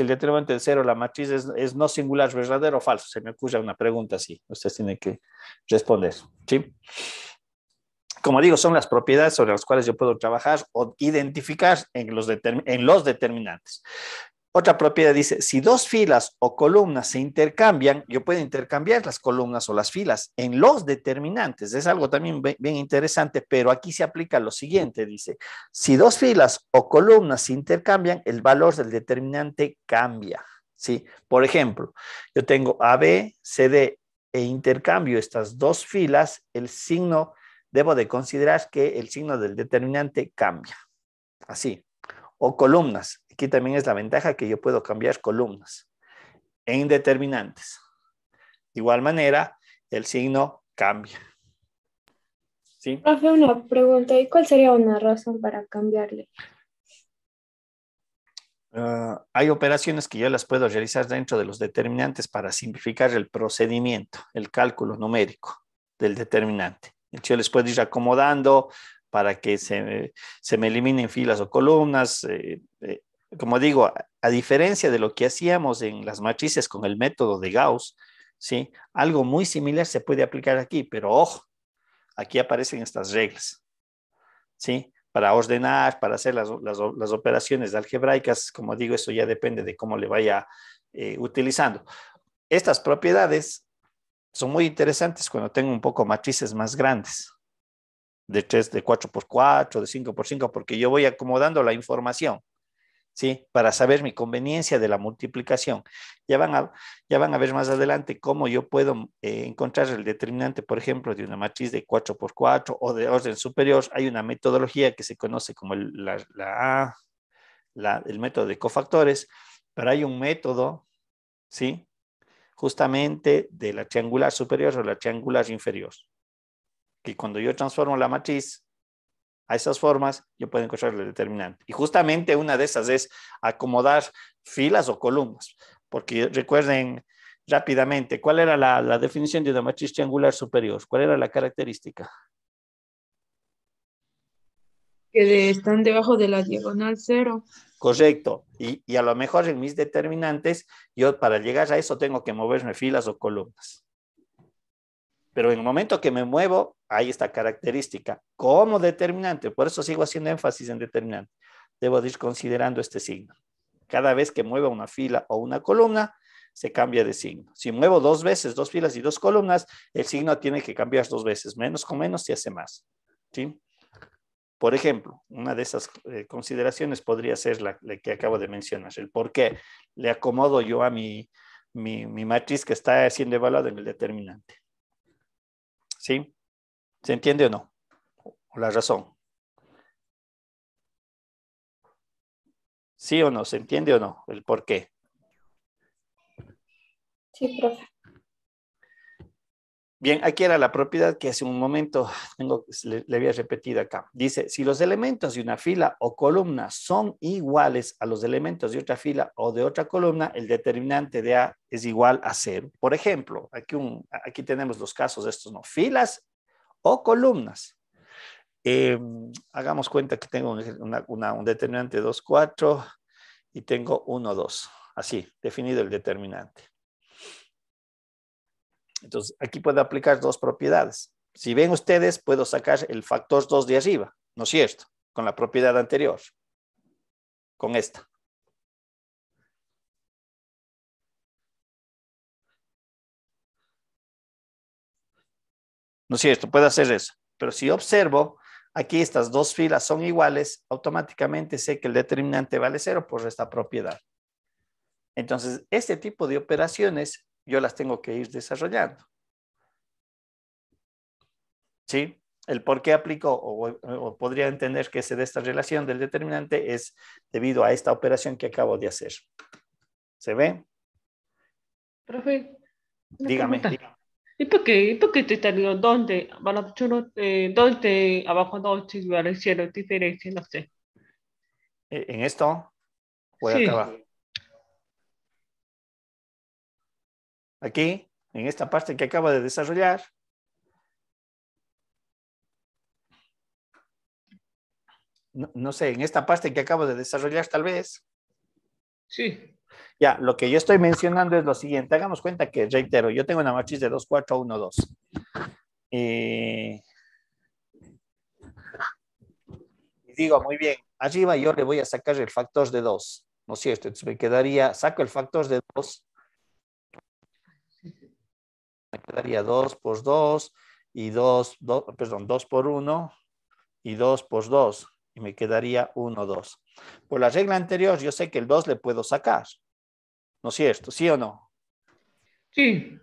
el determinante de cero, la matriz es no singular, verdadero o falso. Se me ocurre una pregunta así. Ustedes tienen que responder, ¿sí? Como digo, son las propiedades sobre las cuales yo puedo trabajar o identificar en los determinantes. Otra propiedad dice, si dos filas o columnas se intercambian, yo puedo intercambiar las columnas o las filas en los determinantes. Es algo también bien interesante, pero aquí se aplica lo siguiente, dice, si dos filas o columnas se intercambian, el valor del determinante cambia, ¿sí? Por ejemplo, yo tengo AB, CD e intercambio estas dos filas, el signo, debo de considerar que el signo del determinante cambia, así. O columnas. Aquí también es la ventaja que yo puedo cambiar columnas en determinantes. De igual manera, el signo cambia. ¿Sí? Profe, una pregunta. ¿Y cuál sería una razón para cambiarle? Hay operaciones que yo las puedo realizar dentro de los determinantes para simplificar el procedimiento, el cálculo numérico del determinante. Entonces yo les puedo ir acomodando para que se me eliminen filas o columnas. Como digo, a diferencia de lo que hacíamos en las matrices con el método de Gauss, ¿sí? Algo muy similar se puede aplicar aquí, pero ojo, aquí aparecen estas reglas, ¿sí? Para ordenar, para hacer las operaciones algebraicas, como digo, eso ya depende de cómo le vaya utilizando. Estas propiedades son muy interesantes cuando tengo un poco matrices más grandes, de 3, de 4x4, de 5x5, porque yo voy acomodando la información, ¿sí? Para saber mi conveniencia de la multiplicación. Ya van a ver más adelante cómo yo puedo encontrar el determinante, por ejemplo, de una matriz de 4x4 o de orden superior. Hay una metodología que se conoce como el método de cofactores, pero hay un método, ¿sí? Justamente de la triangular superior o la triangular inferior, que cuando yo transformo la matriz a esas formas, yo puedo encontrar el determinante. Y justamente una de esas es acomodar filas o columnas, porque recuerden rápidamente, ¿cuál era la definición de una matriz triangular superior? ¿Cuál era la característica? Que están debajo de la diagonal 0. Correcto. Y a lo mejor en mis determinantes, yo para llegar a eso tengo que moverme filas o columnas. Pero en el momento que me muevo, hay esta característica como determinante. Por eso sigo haciendo énfasis en determinante. Debo de ir considerando este signo. Cada vez que mueva una fila o una columna, se cambia de signo. Si muevo dos veces, dos filas y dos columnas, el signo tiene que cambiar dos veces. Menos con menos se hace más, ¿sí? Por ejemplo, una de esas consideraciones podría ser la que acabo de mencionar. El por qué le acomodo yo a mi matriz que está siendo evaluada en el determinante. ¿Sí? ¿Se entiende o no? ¿O la razón? ¿Sí o no? ¿Se entiende o no? El por qué. Sí, profe. Bien, aquí era la propiedad que hace un momento le había repetido acá. Dice, si los elementos de una fila o columna son iguales a los elementos de otra fila o de otra columna, el determinante de A es igual a 0. Por ejemplo, aquí tenemos los casos de estos, ¿no? Filas o columnas. Hagamos cuenta que tengo un determinante 2, 4 y tengo 1, 2. Así, definido el determinante. Entonces, aquí puedo aplicar dos propiedades. Si ven ustedes, puedo sacar el factor 2 de arriba, ¿no es cierto? Con la propiedad anterior. Con esta. ¿No es cierto? Puedo hacer eso. Pero si observo, aquí estas dos filas son iguales, automáticamente sé que el determinante vale 0 por esta propiedad. Entonces, este tipo de operaciones yo las tengo que ir desarrollando. ¿Sí? El por qué aplico o podría entender que se dé esta relación del determinante es debido a esta operación que acabo de hacer. ¿Se ve? Profe, una Dígame. pregunta. ¿Y por qué te salió dónde? Bueno, yo no, dónde abajo no se igual al cielo, diferencia, no sé. ¿En esto? ¿O Sí, acá abajo? Aquí, en esta parte que acabo de desarrollar. No sé, en esta parte que acabo de desarrollar tal vez. sí. Ya, lo que yo estoy mencionando es lo siguiente. Hagamos cuenta que, reitero, yo tengo una matriz de 2, 4, 1, 2. Y digo, muy bien, arriba yo le voy a sacar el factor de 2, ¿no es cierto? Entonces me quedaría, saco el factor de 2, me quedaría 2 por 2 y 2 por 1 y 2 por 2. Y me quedaría 1, 2. Por la regla anterior, yo sé que el 2 le puedo sacar, ¿no es cierto? ¿Sí o no? Sí,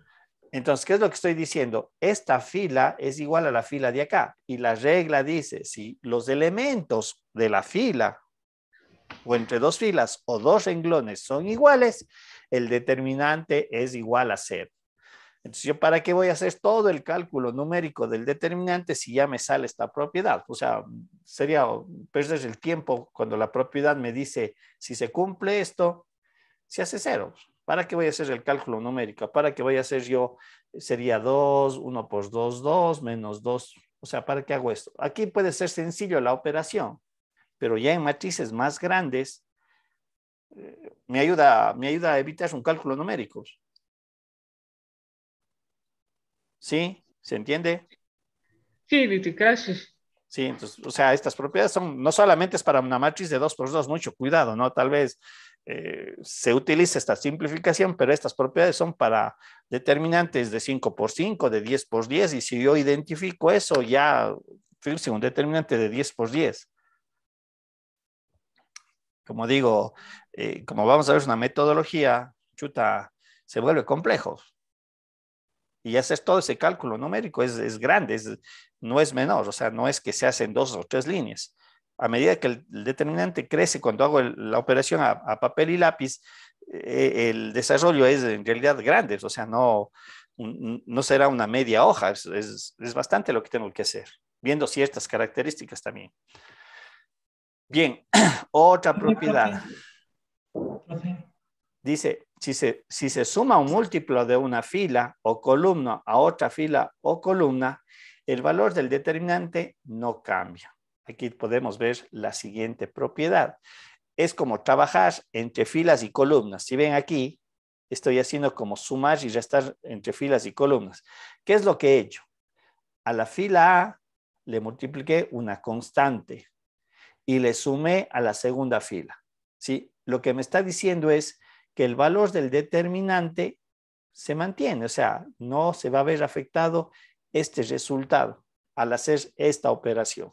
Entonces, ¿qué es lo que estoy diciendo? Esta fila es igual a la fila de acá. Y la regla dice, si los elementos de la fila o entre dos filas o dos renglones son iguales, el determinante es igual a 0. Entonces, ¿yo para qué voy a hacer todo el cálculo numérico del determinante si ya me sale esta propiedad? O sea, sería perder el tiempo cuando la propiedad me dice, si se cumple esto, se hace 0. ¿Para qué voy a hacer el cálculo numérico? ¿Para qué voy a hacer yo? Sería 2, 1 por 2, 2, menos 2. O sea, ¿para qué hago esto? Aquí puede ser sencillo la operación, pero ya en matrices más grandes me ayuda a evitar un cálculo numérico. ¿Sí? ¿Se entiende? sí, Liti, gracias. Sí, entonces, o sea, estas propiedades son, no solamente es para una matriz de 2 por 2, mucho cuidado, ¿no? Tal vez se utiliza esta simplificación, pero estas propiedades son para determinantes de 5 por 5, de 10 por 10, y si yo identifico eso, ya, fíjense, un determinante de 10 por 10. Como digo, como vamos a ver una metodología, chuta, se vuelve complejo. Y hacer todo ese cálculo numérico es grande, no es menor, o sea, no es que se hacen 2 o 3 líneas. A medida que el determinante crece, cuando hago la operación a papel y lápiz, el desarrollo es en realidad grande, o sea, no será una media hoja, es bastante lo que tengo que hacer, viendo ciertas características también. Bien, otra propiedad. Profe, Dice, si se suma un múltiplo de una fila o columna a otra fila o columna, el valor del determinante no cambia. Aquí podemos ver la siguiente propiedad. Es como trabajar entre filas y columnas. Si ven aquí, estoy haciendo como sumar y restar entre filas y columnas. ¿Qué es lo que he hecho? A la fila A le multipliqué una constante y le sumé a la segunda fila. ¿Sí? Lo que me está diciendo es que el valor del determinante se mantiene, o sea, no se va a ver afectado este resultado al hacer esta operación.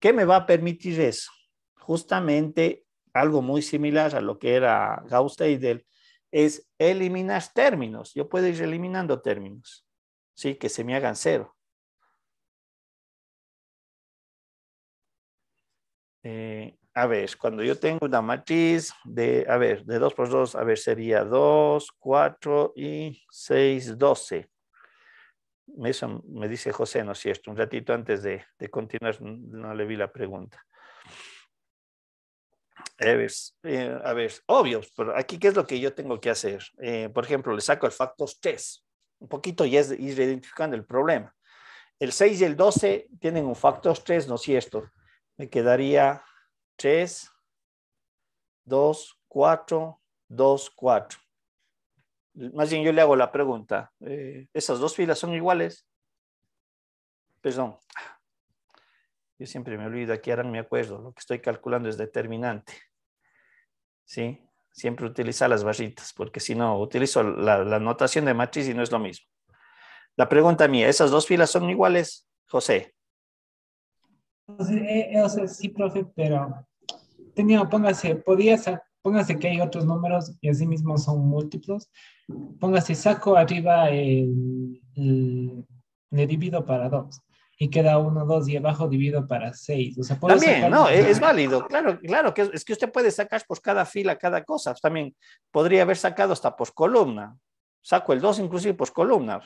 ¿Qué me va a permitir eso? Justamente algo muy similar a lo que era Gauss-Seidel, es eliminar términos. Yo puedo ir eliminando términos, ¿sí? Que se me hagan 0. A ver, cuando yo tengo una matriz de 2 por 2, sería 2, 4 y 6, 12. Eso me dice José, ¿no es cierto? Un ratito antes de continuar, no le vi la pregunta. A ver, obvio, pero aquí, ¿qué es lo que yo tengo que hacer? Por ejemplo, le saco el factor 3. Un poquito y es ir identificando el problema. el 6 y el 12 tienen un factor 3, ¿no es cierto? Me quedaría 3, 2, 4, 2, 4. Más bien yo le hago la pregunta. ¿Esas dos filas son iguales? Perdón. Yo siempre me olvido, aquí ahora me acuerdo. Lo que estoy calculando es determinante. ¿Sí? Siempre utiliza las barritas, porque si no, utilizo la notación de matriz y no es lo mismo. La pregunta mía, ¿esas dos filas son iguales, José? O sea, sí, profe, pero póngase que hay otros números y así mismo son múltiplos. Póngase, saco arriba le divido para 2 y queda 1, 2 y abajo divido para 6. O sea, puedo También, sacar... no, es válido. Claro, claro, que es que usted puede sacar por cada fila, cada cosa. También podría haber sacado hasta por columna. Saco el 2 inclusive por columna.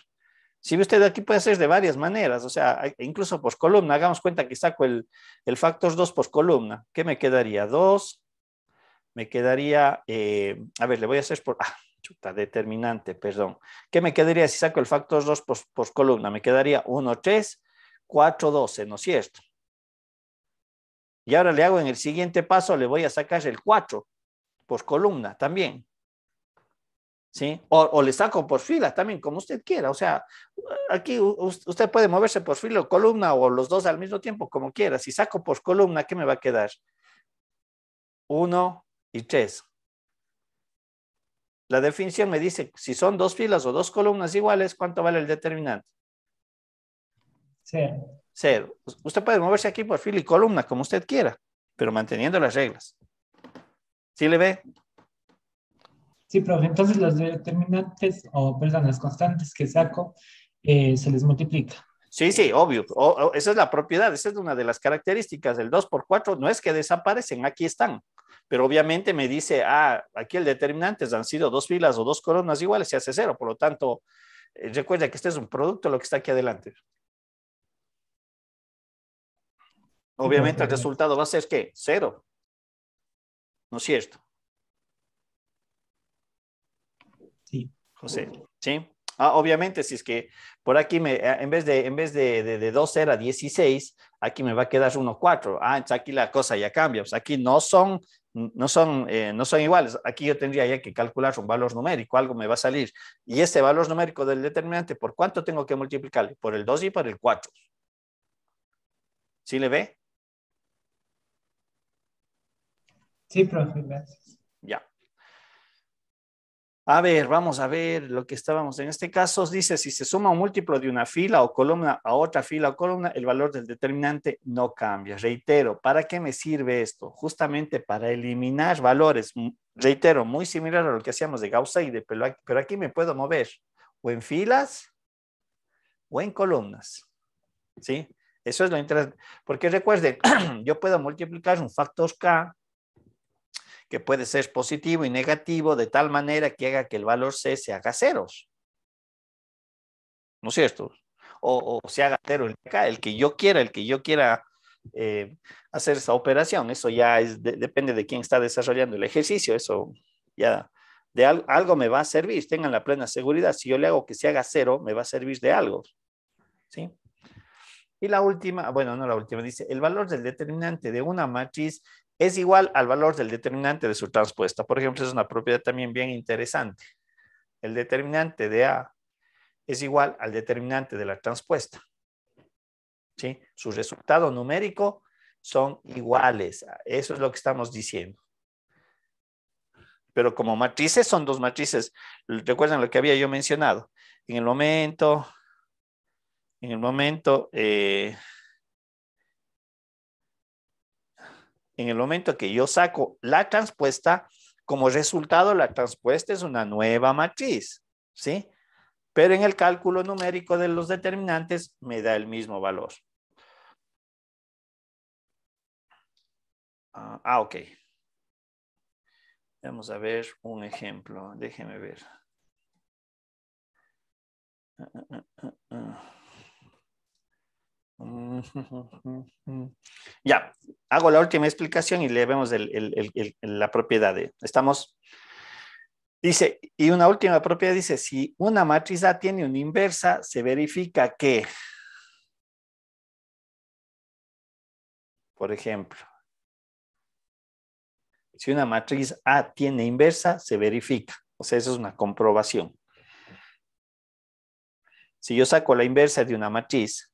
Si ve usted aquí puede ser de varias maneras, o sea, incluso por columna. Hagamos cuenta que saco el factor 2 por columna. ¿Qué me quedaría? 2. Me quedaría, a ver, le voy a hacer por, chuta, determinante, perdón. ¿Qué me quedaría si saco el factor 2 por columna? Me quedaría 1, 3, 4, 12, ¿no es cierto? Y ahora le hago en el siguiente paso, le voy a sacar el 4 por columna también. ¿Sí? O le saco por fila también, como usted quiera. O sea, aquí usted puede moverse por fila o columna o los dos al mismo tiempo, como quiera. Si saco por columna, ¿qué me va a quedar? 1 y 3. La definición me dice, si son dos filas o dos columnas iguales, ¿cuánto vale el determinante? 0. 0. Usted puede moverse aquí por fila y columna, como usted quiera, pero manteniendo las reglas. ¿Sí le ve? Sí, profe, entonces los determinantes, o perdón, las constantes que saco, se les multiplica. Sí, sí, obvio. Esa es la propiedad, esa es una de las características del 2 por 4. No es que desaparecen, aquí están. Pero obviamente me dice, aquí el determinante han sido dos filas o dos columnas iguales, se hace 0. Por lo tanto, recuerda que este es un producto, lo que está aquí adelante. Obviamente el resultado va a ser, ¿qué? 0. ¿No es cierto? Sí. José, ¿sí? Obviamente, si es que por aquí en vez de 2 era 16, aquí me va a quedar 1, 4. Entonces aquí la cosa ya cambia. Pues aquí no son iguales. Aquí yo tendría ya que calcular un valor numérico, algo me va a salir. Y ese valor numérico del determinante, ¿por cuánto tengo que multiplicarle? Por el 2 y por el 4. ¿Sí le ve? Sí, profe, gracias. Ya. A ver, vamos a ver lo que estábamos. En este caso dice, si se suma un múltiplo de una fila o columna a otra fila o columna, el valor del determinante no cambia. Reitero, ¿para qué me sirve esto? Justamente para eliminar valores, reitero, muy similar a lo que hacíamos de Gauss-Seidel, pero aquí me puedo mover o en filas o en columnas. ¿Sí? Eso es lo interesante. Porque recuerden, yo puedo multiplicar un factor K que puede ser positivo y negativo de tal manera que haga que el valor C se haga ceros. ¿No es cierto? O se haga cero el que yo quiera hacer esa operación. Eso ya depende de quién está desarrollando el ejercicio. Eso ya de algo me va a servir. Tengan la plena seguridad. Si yo le hago que se haga cero, me va a servir de algo. ¿Sí? Y la última, bueno, no la última, dice, el valor del determinante de una matriz es igual al valor del determinante de su transpuesta. Por ejemplo, es una propiedad también bien interesante. El determinante de A es igual al determinante de la transpuesta. ¿Sí? Su resultado numérico son iguales. Eso es lo que estamos diciendo. Pero como matrices son dos matrices. ¿Recuerdan lo que había yo mencionado? En el momento que yo saco la transpuesta, como resultado la transpuesta es una nueva matriz, ¿sí? Pero en el cálculo numérico de los determinantes me da el mismo valor. Ok. Vamos a ver un ejemplo. Déjeme ver. Ya, hago la última explicación y le vemos la propiedad. Estamos... Dice, y una última propiedad dice, si una matriz A tiene una inversa, se verifica que por ejemplo, si una matriz A tiene inversa, se verifica. O sea, eso es una comprobación. Si yo saco la inversa de una matriz,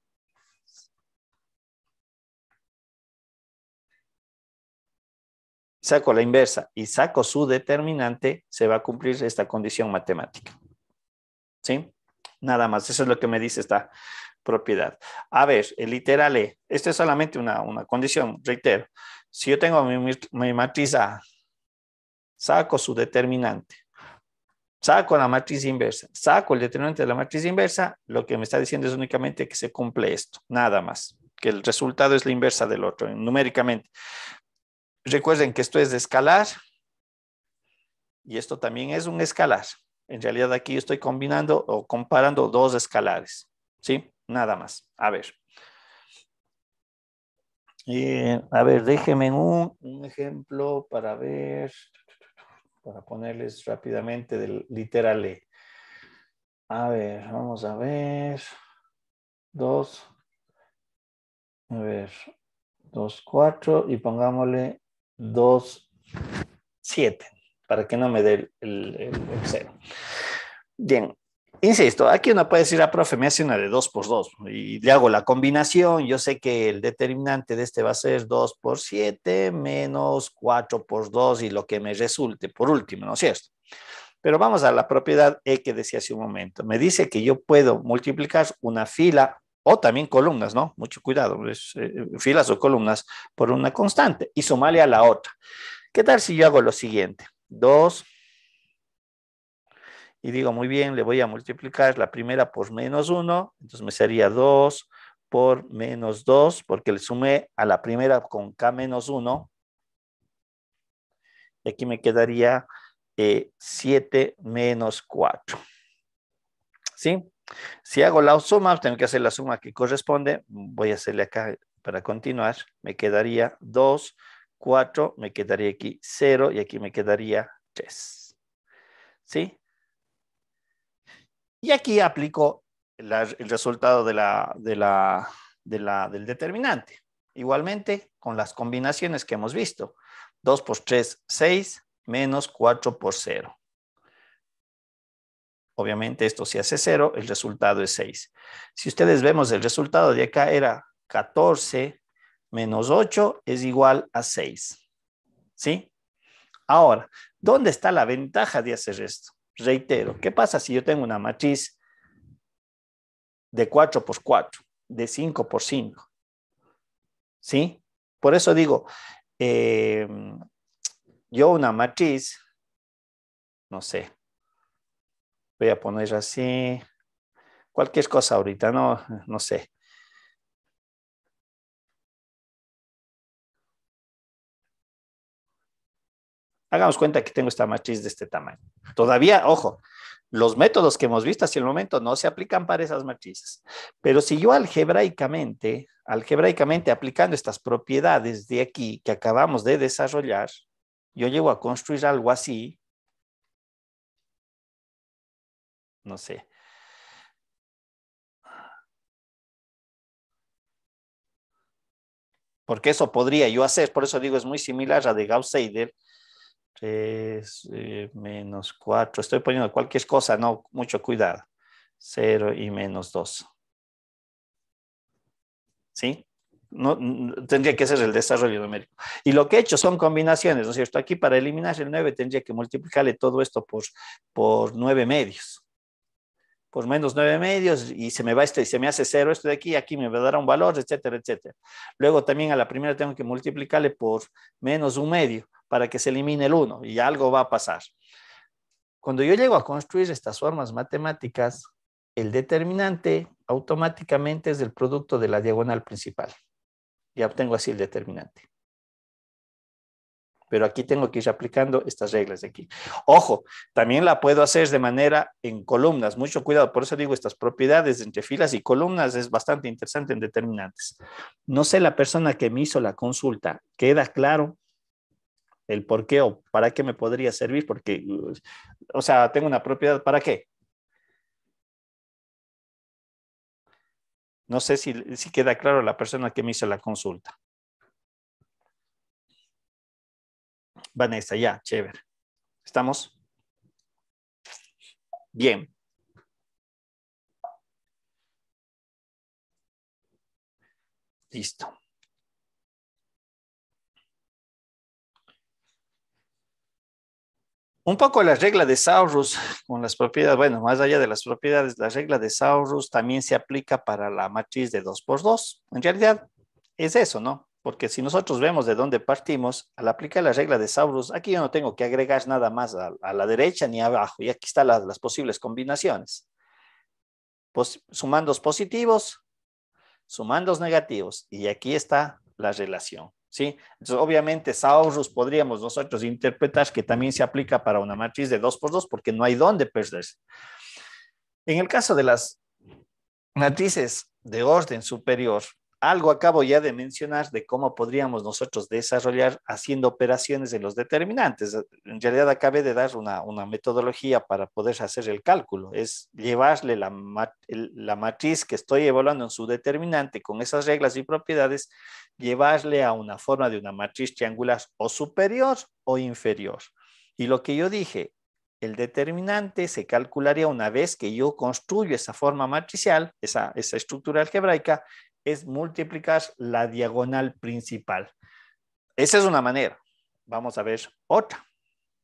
saco la inversa y saco su determinante, se va a cumplir esta condición matemática. ¿Sí? Nada más, eso es lo que me dice esta propiedad. A ver, el literal E, esto es solamente una condición, reitero. Si yo tengo mi matriz A, saco su determinante, saco la matriz inversa, saco el determinante de la matriz inversa, lo que me está diciendo es únicamente que se cumple esto, nada más, que el resultado es la inversa del otro, numéricamente. Recuerden que esto es de escalar y esto también es un escalar. En realidad aquí yo estoy combinando o comparando dos escalares, ¿sí? Nada más. A ver. A ver, déjenme un ejemplo para ver, para ponerles rápidamente del literal E. A ver, vamos a ver. 2. A ver, 2, 4 y pongámosle 2, 7 para que no me dé el 0. Bien, insisto, aquí uno puede decir, profe, me hace una de 2 por 2 y le hago la combinación. Yo sé que el determinante de este va a ser 2 por 7 menos 4 por 2 y lo que me resulte por último, ¿no es cierto? Pero vamos a la propiedad E que decía hace un momento. Me dice que yo puedo multiplicar una fila o también columnas, ¿no? Mucho cuidado, filas o columnas por una constante y sumarle a la otra. ¿Qué tal si yo hago lo siguiente? 2, y digo, muy bien, le voy a multiplicar la primera por menos 1, entonces me sería 2 por menos 2, porque le sumé a la primera con K menos 1, y aquí me quedaría 7 menos 4. ¿Sí? Si hago la suma, tengo que hacer la suma que corresponde. Voy a hacerle acá para continuar. Me quedaría 2, 4, me quedaría aquí 0 y aquí me quedaría 3. ¿Sí? Y aquí aplico el resultado del determinante. Igualmente, con las combinaciones que hemos visto. 2 por 3, 6, menos 4 por 0. Obviamente esto se hace 0, el resultado es 6. Si ustedes vemos el resultado de acá era 14 menos 8 es igual a 6. ¿Sí? Ahora, ¿dónde está la ventaja de hacer esto? Reitero, ¿qué pasa si yo tengo una matriz de 4 por 4, de 5 por 5? ¿Sí? Por eso digo, yo una matriz, no sé, voy a poner así, cualquier cosa ahorita, no sé. Hagamos cuenta que tengo esta matriz de este tamaño. Todavía, ojo, los métodos que hemos visto hasta el momento no se aplican para esas matrices. Pero si yo algebraicamente aplicando estas propiedades de aquí que acabamos de desarrollar, yo llego a construir algo así, no sé. Porque eso podría yo hacer, por eso digo, es muy similar a de Gauss-Seidel. 3 menos 4, estoy poniendo cualquier cosa, no, mucho cuidado. 0 y menos 2. ¿Sí? No, tendría que ser el desarrollo numérico. Y lo que he hecho son combinaciones, ¿no es cierto? Aquí para eliminar el 9 tendría que multiplicarle todo esto por 9 medios. Por menos 9 medios y se me va y se me hace 0 esto de aquí me va a dar un valor, etcétera, etcétera. Luego también a la primera tengo que multiplicarle por menos 1 medio para que se elimine el 1 y algo va a pasar. Cuando yo llego a construir estas formas matemáticas, el determinante automáticamente es el producto de la diagonal principal. Ya obtengo así el determinante. Pero aquí tengo que ir aplicando estas reglas de aquí. Ojo, también la puedo hacer de manera en columnas. Mucho cuidado, por eso digo estas propiedades entre filas y columnas es bastante interesante en determinantes. No sé la persona que me hizo la consulta, ¿queda claro el por qué o para qué me podría servir? Porque, o sea, tengo una propiedad, ¿para qué? No sé si queda claro la persona que me hizo la consulta. Vanessa, ya, chévere. ¿Estamos? Bien. Listo. Un poco la regla de Saurus con las propiedades, bueno, más allá de las propiedades, la regla de Saurus también se aplica para la matriz de 2 por 2. En realidad es eso, ¿no? Porque si nosotros vemos de dónde partimos, al aplicar la regla de Saurus, aquí yo no tengo que agregar nada más a la derecha ni abajo, y aquí están las posibles combinaciones. Sumandos positivos, sumandos negativos, y aquí está la relación. ¿Sí? Entonces, obviamente, Saurus podríamos nosotros interpretar que también se aplica para una matriz de 2 por 2 porque no hay dónde perderse. En el caso de las matrices de orden superior, algo acabo ya de mencionar de cómo podríamos nosotros desarrollar haciendo operaciones en los determinantes. En realidad acabé de dar una metodología para poder hacer el cálculo. Es llevarle la matriz que estoy evaluando en su determinante con esas reglas y propiedades, llevarle a una forma de una matriz triangular o superior o inferior. Y lo que yo dije, el determinante se calcularía una vez que yo construyo esa forma matricial, esa estructura algebraica, es multiplicar la diagonal principal. Esa es una manera. Vamos a ver otra.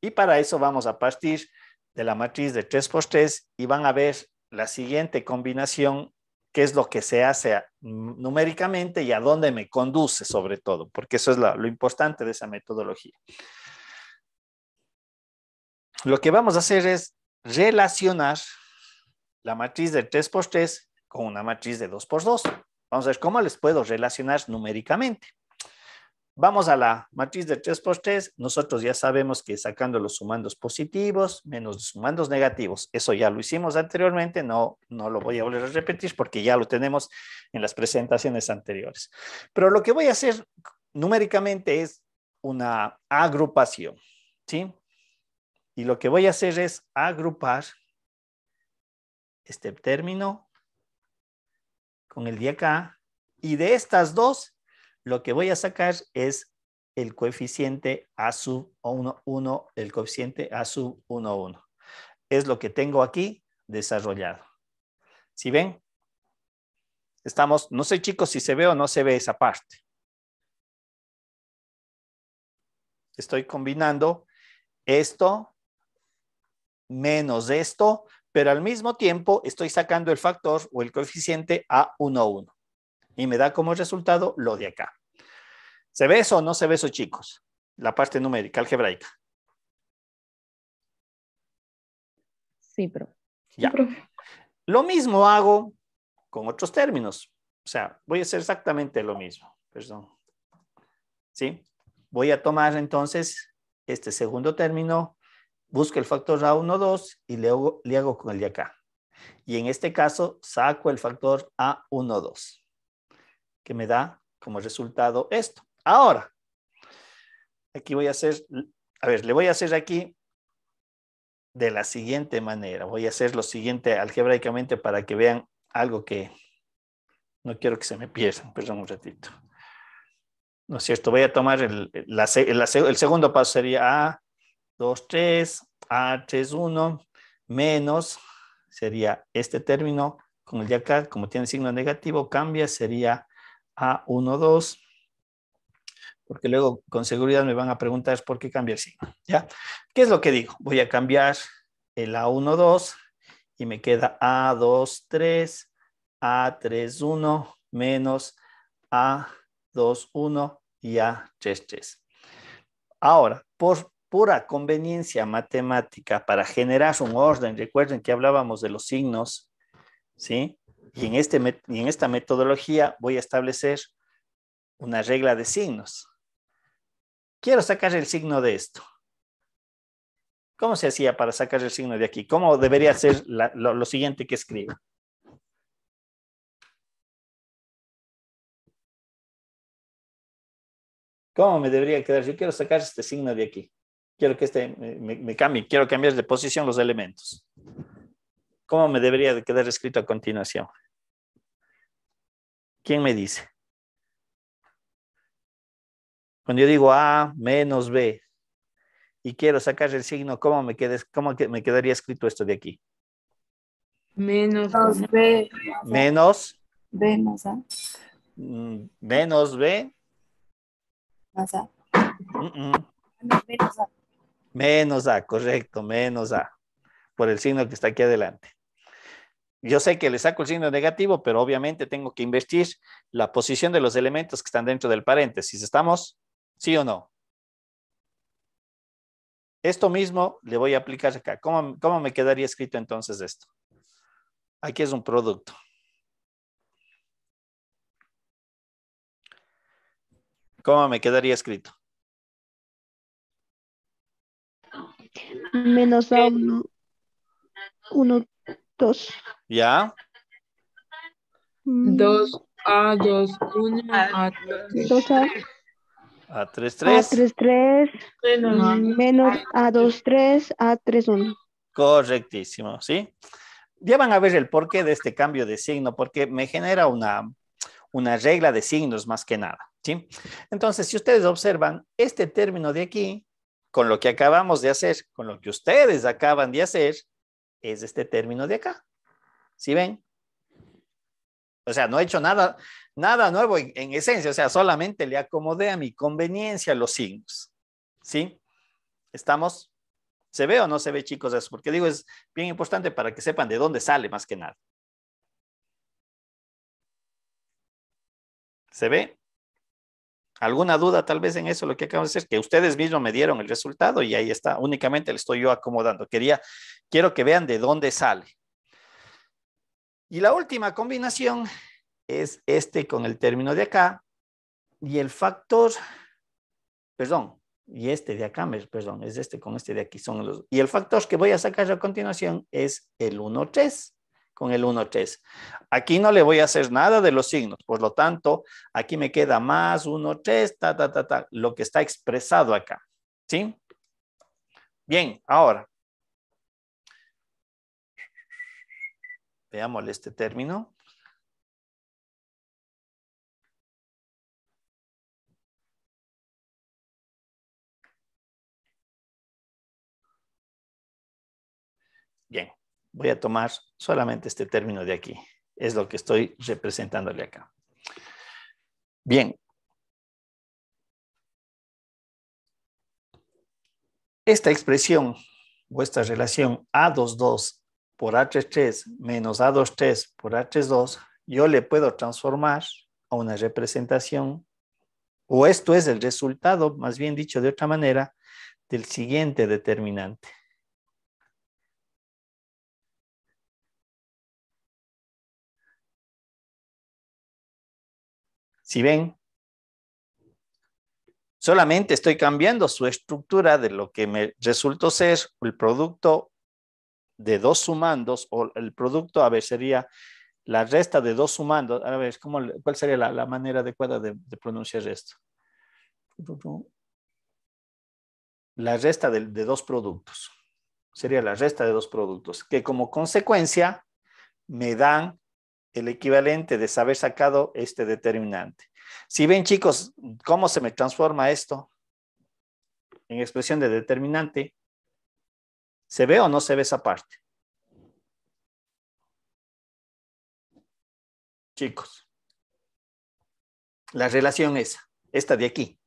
Y para eso vamos a partir de la matriz de 3 por 3 y van a ver la siguiente combinación, qué es lo que se hace numéricamente y a dónde me conduce sobre todo, porque eso es lo importante de esa metodología. Lo que vamos a hacer es relacionar la matriz de 3 por 3 con una matriz de 2 por 2. Vamos a ver cómo les puedo relacionar numéricamente. Vamos a la matriz de 3 por 3. Nosotros ya sabemos que sacando los sumandos positivos menos los sumandos negativos. Eso ya lo hicimos anteriormente. No lo voy a volver a repetir porque ya lo tenemos en las presentaciones anteriores. Pero lo que voy a hacer numéricamente es una agrupación. ¿Sí? Y lo que voy a hacer es agrupar este término con el de acá, y de estas dos, lo que voy a sacar es el coeficiente A sub 1, el coeficiente A sub 1, 1. Es lo que tengo aquí desarrollado. ¿Sí ven? Estamos, no sé chicos si se ve o no se ve esa parte. Estoy combinando esto menos esto, pero al mismo tiempo estoy sacando el factor o el coeficiente A1, 1. Y me da como resultado lo de acá. ¿Se ve eso o no se ve eso, chicos? La parte numérica, algebraica. Sí, pero. Ya. Lo mismo hago con otros términos. O sea, voy a hacer exactamente lo mismo. Perdón. ¿Sí? Voy a tomar entonces este segundo término, busco el factor A1, 2 y le hago con el de acá. Y en este caso saco el factor A1, 2, que me da como resultado esto. Ahora, aquí voy a hacer, a ver, le voy a hacer aquí de la siguiente manera. Voy a hacer lo siguiente algebraicamente para que vean algo que no quiero que se me pierdan. Perdón un ratito. ¿No es cierto? Voy a tomar el segundo paso sería A2, 3, A3, 1, menos, sería este término con el de acá, como tiene signo negativo, cambia, sería A1, 2, porque luego con seguridad me van a preguntar por qué cambia el signo, ¿ya? ¿Qué es lo que digo? Voy a cambiar el A1, 2 y me queda A2, 3, A3, 1, menos A2, 1 y A3, 3. Ahora, por pura conveniencia matemática para generar un orden, recuerden que hablábamos de los signos, ¿sí? Y en esta metodología voy a establecer una regla de signos. Quiero sacar el signo de esto. ¿Cómo se hacía para sacar el signo de aquí? ¿Cómo debería ser lo siguiente que escribo? ¿Cómo me debería quedar? Yo quiero sacar este signo de aquí. Quiero que este me cambie. Quiero cambiar de posición los elementos. ¿Cómo me debería de quedar escrito a continuación? ¿Quién me dice? Cuando yo digo A menos B, y quiero sacar el signo, ¿cómo me quedaría escrito esto de aquí? Menos 2B Menos, B más A menos B, más A. mm, mm, Menos A. menos A, correcto, menos A, por el signo que está aquí adelante. Yo sé que le saco el signo negativo, pero obviamente tengo que invertir la posición de los elementos que están dentro del paréntesis. ¿Estamos? ¿Sí o no? Esto mismo le voy a aplicar acá. ¿Cómo me quedaría escrito entonces esto? Aquí es un producto. ¿Cómo me quedaría escrito? Menos A 1, 2. ¿Ya? 2A, 2, 1, A3. 2A. A3, 3. A3, 3. Menos A2, 3. A3, 1. Correctísimo, ¿sí? Ya van a ver el porqué de este cambio de signo, porque me genera una regla de signos más que nada, ¿sí? Entonces, si ustedes observan, este término de aquí, con lo que acabamos de hacer, con lo que ustedes acaban de hacer, es este término de acá. ¿Sí ven? O sea, no he hecho nada nuevo en esencia, o sea, solamente le acomodé a mi conveniencia los signos, ¿sí? ¿Estamos? ¿Se ve o no se ve, chicos, eso? Porque digo, es bien importante para que sepan de dónde sale más que nada. ¿Se ve? ¿Alguna duda tal vez en eso, lo que acabo de hacer? Que ustedes mismos me dieron el resultado y ahí está. Únicamente le estoy yo acomodando. Quiero que vean de dónde sale. Y la última combinación es este con el término de acá y el factor, perdón, y este de acá, perdón, es este con este de aquí. Y el factor que voy a sacar a continuación es el 1, 3. Con el 1, 3. Aquí no le voy a hacer nada de los signos, por lo tanto, aquí me queda más 1, 3, lo que está expresado acá, ¿sí? Bien, ahora, veámosle este término. Bien, voy a tomar solamente este término de aquí. Es lo que estoy representándole acá. Bien. Esta expresión o esta relación A22 por A33 menos A23 por A32, yo le puedo transformar a una representación, o esto es el resultado, más bien dicho de otra manera, del siguiente determinante. Si ven, solamente estoy cambiando su estructura de lo que me resultó ser el producto de dos sumandos, o el producto, a ver, sería la resta de dos sumandos. A ver, ¿cuál sería la manera adecuada de pronunciar esto? La resta de dos productos. Sería la resta de dos productos, que como consecuencia me dan el equivalente de haber sacado este determinante. Si ven, chicos, cómo se me transforma esto en expresión de determinante, ¿se ve o no se ve esa parte? Chicos, la relación es esta de aquí.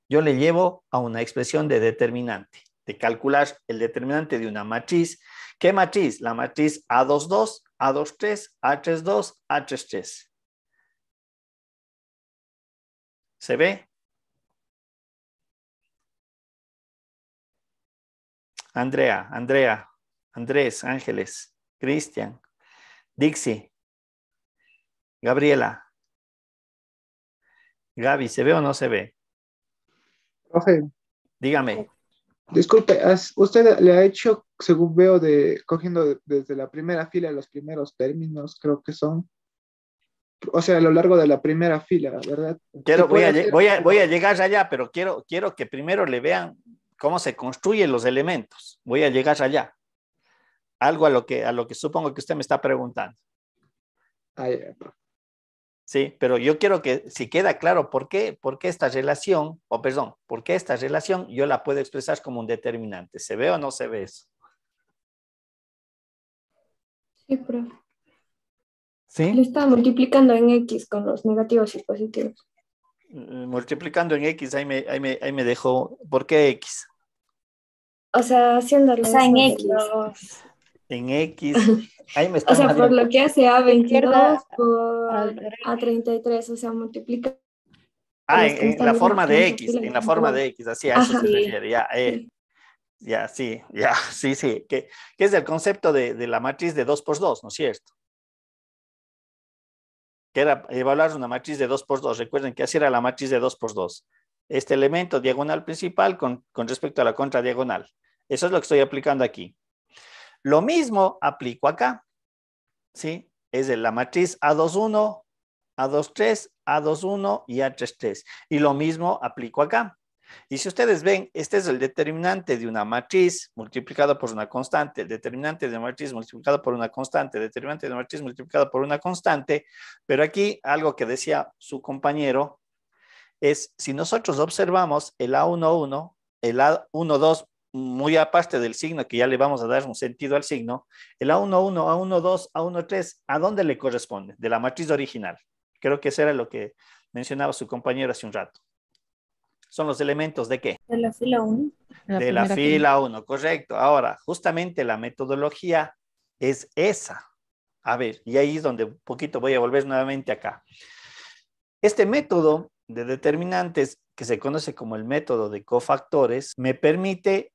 Yo le llevo a una expresión de determinante, de calcular el determinante de una matriz. ¿Qué matriz? La matriz A22, A23, A32, A33. ¿Se ve? Andrea, Andrés, Ángeles, Cristian, Dixie, Gabriela, Gaby, ¿se ve o no se ve? Profe, Dígame. disculpe, usted le ha hecho, según veo, cogiendo desde la primera fila los primeros términos, creo que son, o sea, a lo largo de la primera fila, ¿verdad? Voy a llegar allá, pero quiero que primero le vean cómo se construyen los elementos. Voy a llegar allá. Algo a lo que supongo que usted me está preguntando. Ah, ya. Sí, pero yo quiero que si queda claro por qué esta relación, por qué esta relación yo la puedo expresar como un determinante. ¿Se ve o no se ve eso? Sí, profe. Lo ¿Sí? estaba multiplicando en X con los negativos y positivos. Multiplicando en X, ahí me dejó. ¿Por qué X? O sea, haciéndolo O sea, en eso de X. los... En X, ahí me O están sea, por mandando. lo que hace Izquierda A22 por al derecho. A33, o sea, multiplica Ah, los que me en están la diciendo forma que no de se X, apilan en la en forma column. de X, así a eso Ajá, se Sí. refiere, ya, sí. ya, sí, ya, sí, que es el concepto de la matriz de 2 por 2, ¿no es cierto? Que era evaluar una matriz de 2 por 2. Recuerden que así era la matriz de 2 por 2. Este elemento diagonal principal con respecto a la contradiagonal. Eso es lo que estoy aplicando aquí. Lo mismo aplico acá, ¿sí? Es de la matriz A21, A23, A21 y A33. Y lo mismo aplico acá. Y si ustedes ven, este es el determinante de una matriz multiplicado por una constante, el determinante de una matriz multiplicado por una constante, el determinante de una matriz multiplicado por una constante, pero aquí algo que decía su compañero es, si nosotros observamos el A11, el A12, muy aparte del signo, que ya le vamos a dar un sentido al signo, el A11, A12, A13, ¿a dónde le corresponde? De la matriz original. Creo que eso era lo que mencionaba su compañero hace un rato. Son los elementos de ¿qué? De la fila 1. De la fila 1, correcto. Ahora, justamente la metodología es esa. A ver, y ahí es donde un poquito voy a volver nuevamente acá. Este método de determinantes, que se conoce como el método de cofactores, me permite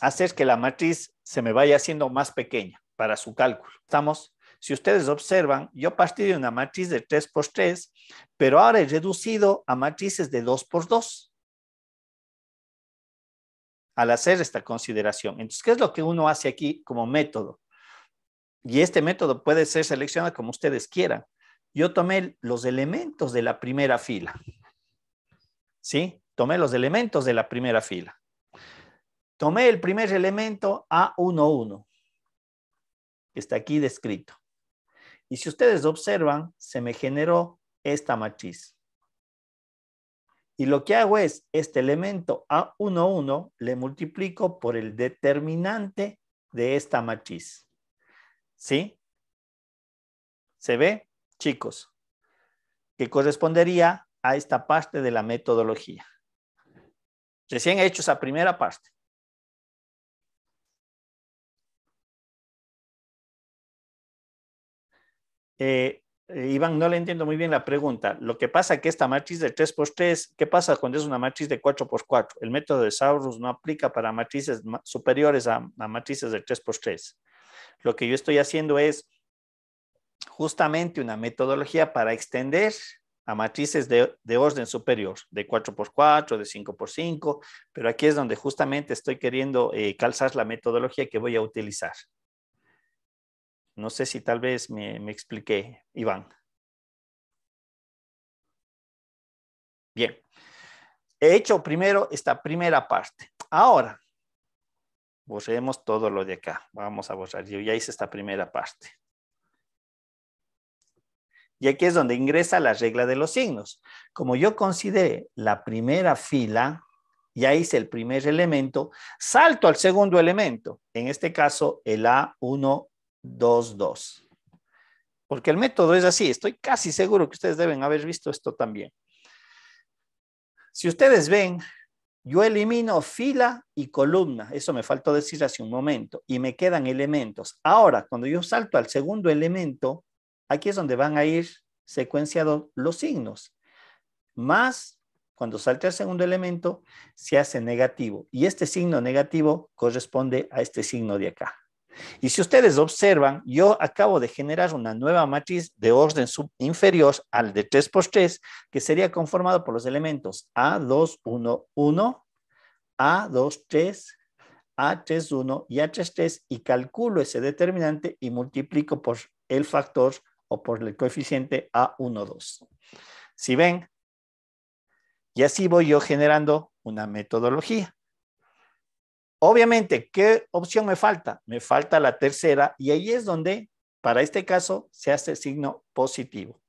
hacer que la matriz se me vaya haciendo más pequeña para su cálculo. ¿Estamos? Si ustedes observan, yo partí de una matriz de 3 por 3, pero ahora he reducido a matrices de 2 por 2 al hacer esta consideración. Entonces, ¿qué es lo que uno hace aquí como método? Y este método puede ser seleccionado como ustedes quieran. Yo tomé los elementos de la primera fila. ¿Sí? Tomé los elementos de la primera fila. Tomé el primer elemento A11, que está aquí descrito. Y si ustedes observan, se me generó esta matriz. Y lo que hago es, este elemento A11 le multiplico por el determinante de esta matriz. ¿Sí? ¿Se ve, chicos? Que correspondería a esta parte de la metodología. Recién he hecho esa primera parte. Iván, no le entiendo muy bien la pregunta. Lo que pasa es que esta matriz de 3 por 3, ¿qué pasa cuando es una matriz de 4 por 4? El método de Saurus no aplica para matrices superiores a matrices de 3 por 3. Lo que yo estoy haciendo es justamente una metodología para extender a matrices de orden superior, de 4 por 4, de 5 por 5, pero aquí es donde justamente estoy queriendo calzar la metodología que voy a utilizar. No sé si tal vez me expliqué, Iván. Bien. He hecho primero esta primera parte. Ahora, borremos todo lo de acá. Vamos a borrar. Yo ya hice esta primera parte. Y aquí es donde ingresa la regla de los signos. Como yo consideré la primera fila, ya hice el primer elemento, salto al segundo elemento. En este caso, el A122. Porque el método es así. Estoy casi seguro que ustedes deben haber visto esto también. Si ustedes ven, yo elimino fila y columna. Eso me faltó decir hace un momento. Y me quedan elementos. Ahora, cuando yo salto al segundo elemento, aquí es donde van a ir secuenciados los signos. Más, cuando salte al segundo elemento, se hace negativo. Y este signo negativo corresponde a este signo de acá. Y si ustedes observan, yo acabo de generar una nueva matriz de orden inferior al de 3 por 3, que sería conformado por los elementos A211, A23, A31 y A33, y calculo ese determinante y multiplico por el factor o por el coeficiente A12. ¿Sí ven? Y así voy yo generando una metodología. Obviamente, ¿qué opción me falta? Me falta la tercera, y ahí es donde, para este caso, se hace signo positivo.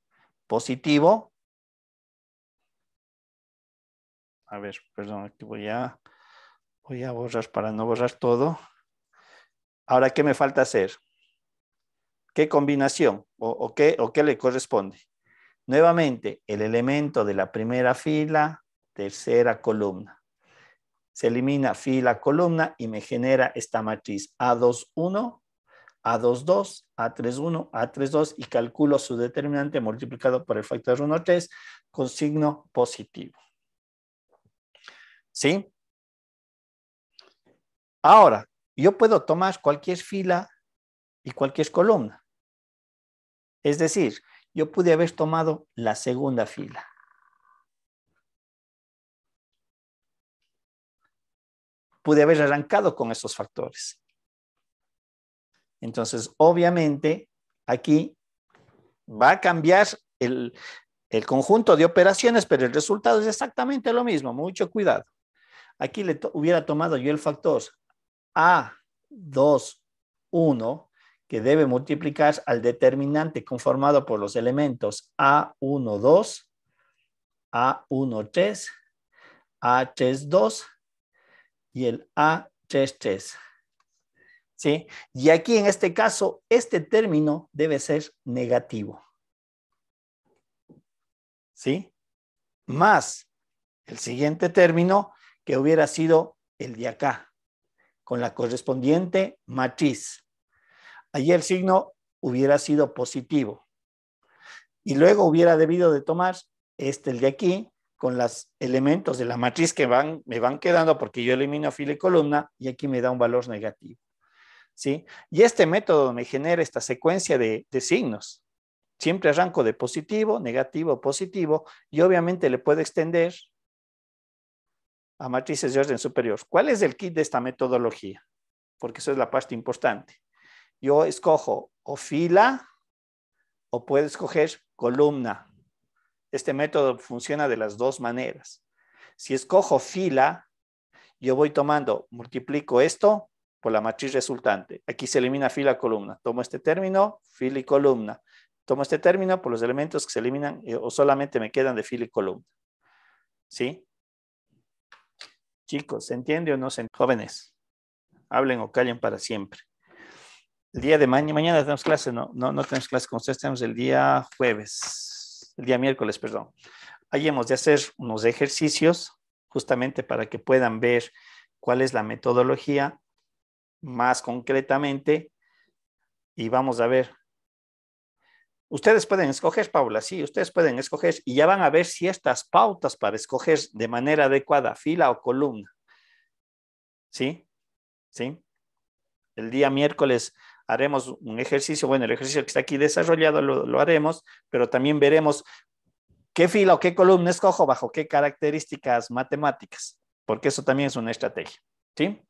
positivo. A ver, perdón, aquí voy a borrar para no borrar todo. Ahora, ¿qué me falta hacer? ¿Qué combinación o qué le corresponde? Nuevamente, el elemento de la primera fila, tercera columna. Se elimina fila, columna y me genera esta matriz A21, A22, A31, A32 y calculo su determinante multiplicado por el factor 1, 3 con signo positivo. ¿Sí? Ahora, yo puedo tomar cualquier fila y cualquier columna. Es decir, yo pude haber tomado la segunda fila. Pude haber arrancado con esos factores. Entonces, obviamente, aquí va a cambiar el conjunto de operaciones, pero el resultado es exactamente lo mismo. Mucho cuidado. Aquí hubiera tomado yo el factor A21, que debe multiplicar al determinante conformado por los elementos A12, A13, A32 y el A33. ¿Sí? Y aquí en este caso, este término debe ser negativo. ¿Sí? Más el siguiente término que hubiera sido el de acá, con la correspondiente matriz. Allí el signo hubiera sido positivo. Y luego hubiera debido de tomar el de aquí con los elementos de la matriz que me van quedando porque yo elimino fila y columna y aquí me da un valor negativo. ¿Sí? Y este método me genera esta secuencia de signos. Siempre arranco de positivo, negativo, positivo y obviamente le puedo extender a matrices de orden superior. ¿Cuál es el kit de esta metodología? Porque eso es la parte importante. Yo escojo o fila o puedo escoger columna. Este método funciona de las dos maneras. Si escojo fila, yo voy tomando, multiplico esto por la matriz resultante. Aquí se elimina fila, columna. Tomo este término, fila y columna. Tomo este término por los elementos que se eliminan o solamente me quedan de fila y columna. ¿Sí? Chicos, ¿se entiende o no se entiende? Jóvenes, hablen o callen para siempre. El día de mañana tenemos clase, no tenemos clase con ustedes, tenemos el día miércoles, perdón. Ahí hemos de hacer unos ejercicios justamente para que puedan ver cuál es la metodología más concretamente y vamos a ver. Ustedes pueden escoger, Paula, sí, ustedes pueden escoger y ya van a ver si estas pautas para escoger de manera adecuada fila o columna. ¿Sí? ¿Sí? El día miércoles haremos un ejercicio, bueno, el ejercicio que está aquí desarrollado lo haremos, pero también veremos qué fila o qué columna escojo bajo qué características matemáticas, porque eso también es una estrategia. ¿Sí?